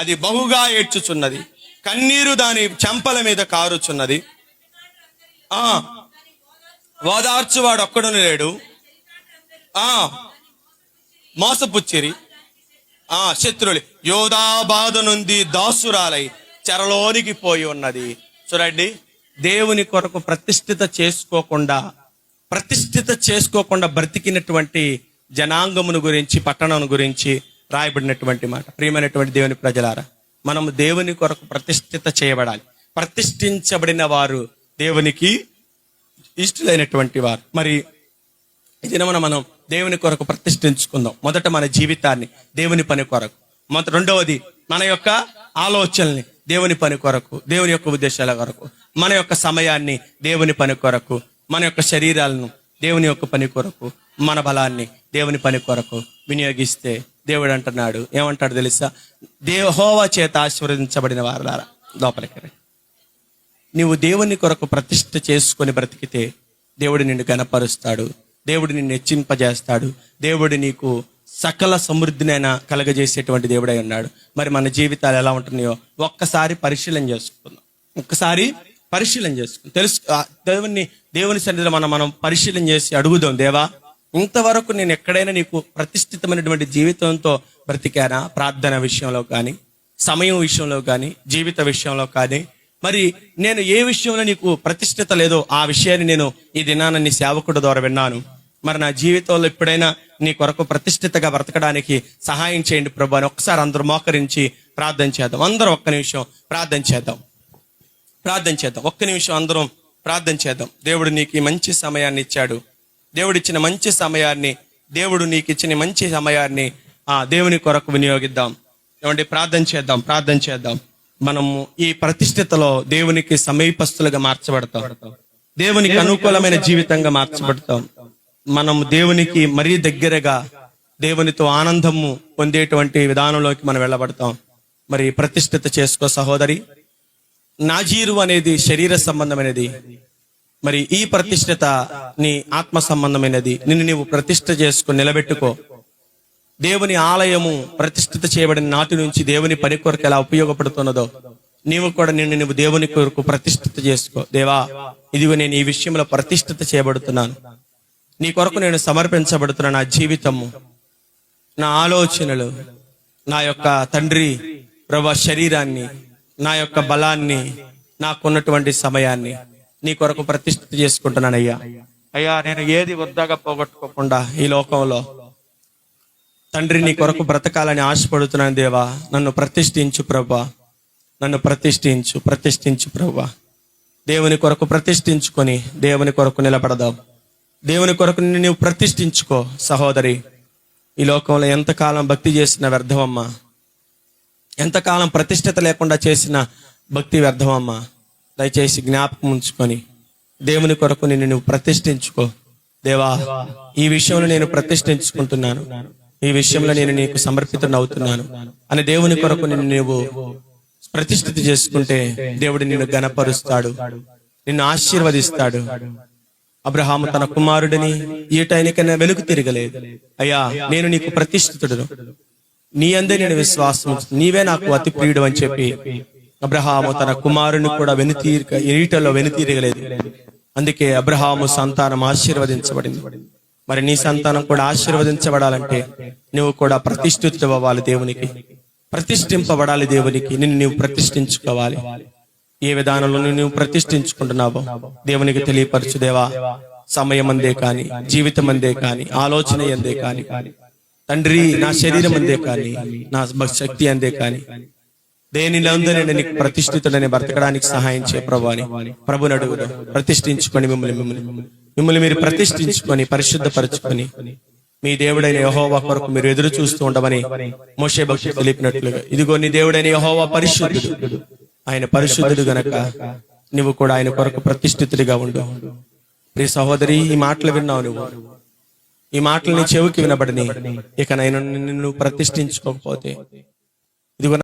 అది బహుగా ఏడ్చుచున్నది, కన్నీరు దాని చెంపల మీద కారుచున్నది. ఓదార్చువాడు ఒక్కడును లేడు, మోసపుచ్చిరి శత్రువులు. యోధా బాధ నుండి దాసురాలై చెరలోనికి పోయి ఉన్నది. చూడండి, దేవుని కొరకు ప్రతిష్ఠిత చేసుకోకుండా బ్రతికినటువంటి జనాంగమును గురించి, పట్టణం గురించి రాయబడినటువంటి మాట. ప్రియమైనటువంటి దేవుని ప్రజలారా, మనము దేవుని కొరకు ప్రతిష్ఠిత చేయబడాలి. ప్రతిష్ఠించబడిన వారు దేవునికి ఇష్టలైనటువంటి వారు. మరి ఈ దినమున మనం దేవుని కొరకు ప్రతిష్ఠించుకుందాం. మొదట మన జీవితాన్ని దేవుని పని కొరకు, రెండవది మన యొక్క ఆలోచనల్ని దేవుని పని కొరకు, దేవుని యొక్క ఉద్దేశాల కొరకు, మన యొక్క సమయాన్ని దేవుని పని కొరకు, మన యొక్క శరీరాలను దేవుని యొక్క పని కొరకు, మన బలాన్ని దేవుని పని కొరకు వినియోగిస్తే దేవుడు అంటున్నాడు, ఏమంటాడు తెలుసా? యెహోవా చేత ఆశీర్వదించబడిన వారులారా లోపలికి. నీవు దేవుని కొరకు ప్రతిష్ఠ చేసుకొని బ్రతికితే దేవుడు నిన్ను గణపరుస్తాడు, దేవుడు నిన్ను హెచ్చింపజేస్తాడు, దేవుడు నీకు సకల సమృద్ధినైనా కలగజేసేటువంటి దేవుడై ఉన్నాడు. మరి మన జీవితాలు ఎలా ఉంటున్నాయో ఒక్కసారి పరిశీలన చేసుకుందాం. దేవుని సన్నిధిలో మనం పరిశీలన చేసి అడుగుదాం, దేవా, ఇంతవరకు నేను ఎక్కడైనా నీకు ప్రతిష్ఠితమైనటువంటి జీవితంతో బ్రతికానా? ప్రార్థన విషయంలో కానీ, సమయం విషయంలో కానీ, జీవిత విషయంలో కానీ. మరి నేను ఏ విషయంలో నీకు ప్రతిష్ఠిత లేదో ఆ విషయాన్ని నేను ఈ దినాన నీ సేవకుడి ద్వారా విన్నాను. మరి నా జీవితంలో ఎప్పుడైనా నీ కొరకు ప్రతిష్ఠితగా బ్రతకడానికి సహాయం చేయండి ప్రభు అని ఒకసారి అందరూ మోకరించి ప్రార్థన చేద్దాం. అందరూ ఒక్క నిమిషం ప్రార్థన చేద్దాం. ఒక్క నిమిషం అందరం ప్రార్థన చేద్దాం. దేవుడు నీకు ఈ మంచి సమయాన్ని ఇచ్చాడు. దేవుడు ఇచ్చిన మంచి సమయాన్ని, దేవుడు నీకు ఇచ్చిన మంచి సమయాన్ని దేవుని కొరకు వినియోగిద్దాం. ఏమండి, ప్రార్థన చేద్దాం. మనము ఈ ప్రతిష్ఠితలో దేవునికి సమీపస్తులుగా మార్చబడతాం, దేవునికి అనుకూలమైన జీవితంగా మార్చబడతాం. మనము దేవునికి మరీ దగ్గరగా, దేవునితో ఆనందము పొందేటువంటి విధానంలోకి మనం వెళ్ళబడతాం. మరి ప్రతిష్ఠిత చేసుకో సహోదరి. నాజీరు అనేది శరీర సంబంధమైనది, మరి ఈ ప్రతిష్ఠిత నీ ఆత్మ సంబంధమైనది. నిన్ను నీవు ప్రతిష్ఠ చేసుకుని నిలబెట్టుకో. దేవుని ఆలయము ప్రతిష్ఠిత చేయబడిన నాటి నుంచి దేవుని పని కొరకు ఎలా ఉపయోగపడుతున్నదో నీవు కూడా నువ్వు దేవుని కొరకు ప్రతిష్ఠిత చేసుకో. దేవా, ఇదిగో నేను ఈ విషయంలో ప్రతిష్ఠిత చేయబడుతున్నాను, నీ కొరకు నేను సమర్పించబడుతున్న నా జీవితము, నా ఆలోచనలు, నా యొక్క తండ్రి ప్రభు శరీరాన్ని, నా యొక్క బలాన్ని, నాకున్నటువంటి సమయాన్ని నీ కొరకు ప్రతిష్ఠిత చేసుకుంటున్నానయ్యా. అయ్యా, నేను ఏది వృధాగా పోగొట్టుకోకుండా ఈ లోకంలో తండ్రి నీ కొరకు బ్రతకాలని ఆశపడుతున్నాను. దేవా, నన్ను ప్రతిష్ఠించు ప్రభా. నన్ను ప్రతిష్ఠించు ప్రభువా. దేవుని కొరకు ప్రతిష్ఠించుకొని దేవుని కొరకు నిలబడదాం. దేవుని కొరకు నిన్ను నీవు ప్రతిష్ఠించుకో సహోదరి. ఈ లోకంలో ఎంతకాలం భక్తి చేసిన వ్యర్థమమ్మా, ఎంతకాలం ప్రతిష్ఠత లేకుండా చేసిన భక్తి వ్యర్థమమ్మా. దయచేసి జ్ఞాపకం ఉంచుకొని దేవుని కొరకు నిన్ను నువ్వు ప్రతిష్ఠించుకో. దేవా, ఈ విషయంలో నేను ప్రతిష్ఠించుకుంటున్నాను, ఈ విషయంలో నేను నీకు సమర్పితుడవుతున్నాను అని దేవుని కొరకు నిన్ను నువ్వు ప్రతిష్ఠిత చేసుకుంటే దేవుడు నిన్ను ఘనపరుస్తాడు, నిన్ను ఆశీర్వదిస్తాడు. అబ్రహాము తన కుమారుడిని ఈటైనికైనా వెలుగు తిరగలేదు. అయ్యా, నేను నీకు ప్రతిష్ఠితుడును, నీ అందే నేను విశ్వాసం, నీవే నాకు అతి ప్రియుడు అని చెప్పి అబ్రహాము తన కుమారుని కూడా ఈటలో వెనుతీరగలేదు. అందుకే అబ్రహాము సంతానం ఆశీర్వదించబడింది. మరి నీ సంతానం కూడా ఆశీర్వదించబడాలంటే నువ్వు కూడా ప్రతిష్ఠితుడు అవ్వాలి, దేవునికి ప్రతిష్ఠింపబడాలి. దేవునికి నిన్ను నువ్వు ప్రతిష్ఠించుకోవాలి. ఏ విధానంలో నువ్వు ప్రతిష్ఠించుకుంటున్నావో దేవునికి తెలియపరచు. దేవా, సమయం అందే కాని, జీవితం అందే కాని, ఆలోచన అందే కాని, తండ్రి నా శరీరం అందే కాని, నా శక్తి అందే కాని, దేనిలో నేను నీకు ప్రతిష్ఠితుడని బ్రతకడానికి సహాయం చేయ ప్రభు అని ప్రభుని అడుగుడు. ప్రతిష్ఠించుకొని మిమ్మల్ని మీరు ప్రతిష్ఠించుకొని పరిశుద్ధపరచుకొని మీ దేవుడైన యెహోవా కొరకు మీరు ఎదురు చూస్తూ ఉండమని మోషే భక్తుడు తెలిపినట్లుగా, ఇదిగో నీ దేవుడైన యెహోవా పరిశుద్ధుడు, ఆయన పరిశుద్ధుడు గనక నువ్వు కూడా ఆయన కొరకు ప్రతిష్ఠితుడిగా ఉండు. ప్రియ సహోదరి, ఈ మాటలు విన్నావు నువ్వు, ఈ మాటలు నీ చెవికి వినబడిని. ఇక నేను నిన్ను ప్రతిష్ఠించుకోకపోతే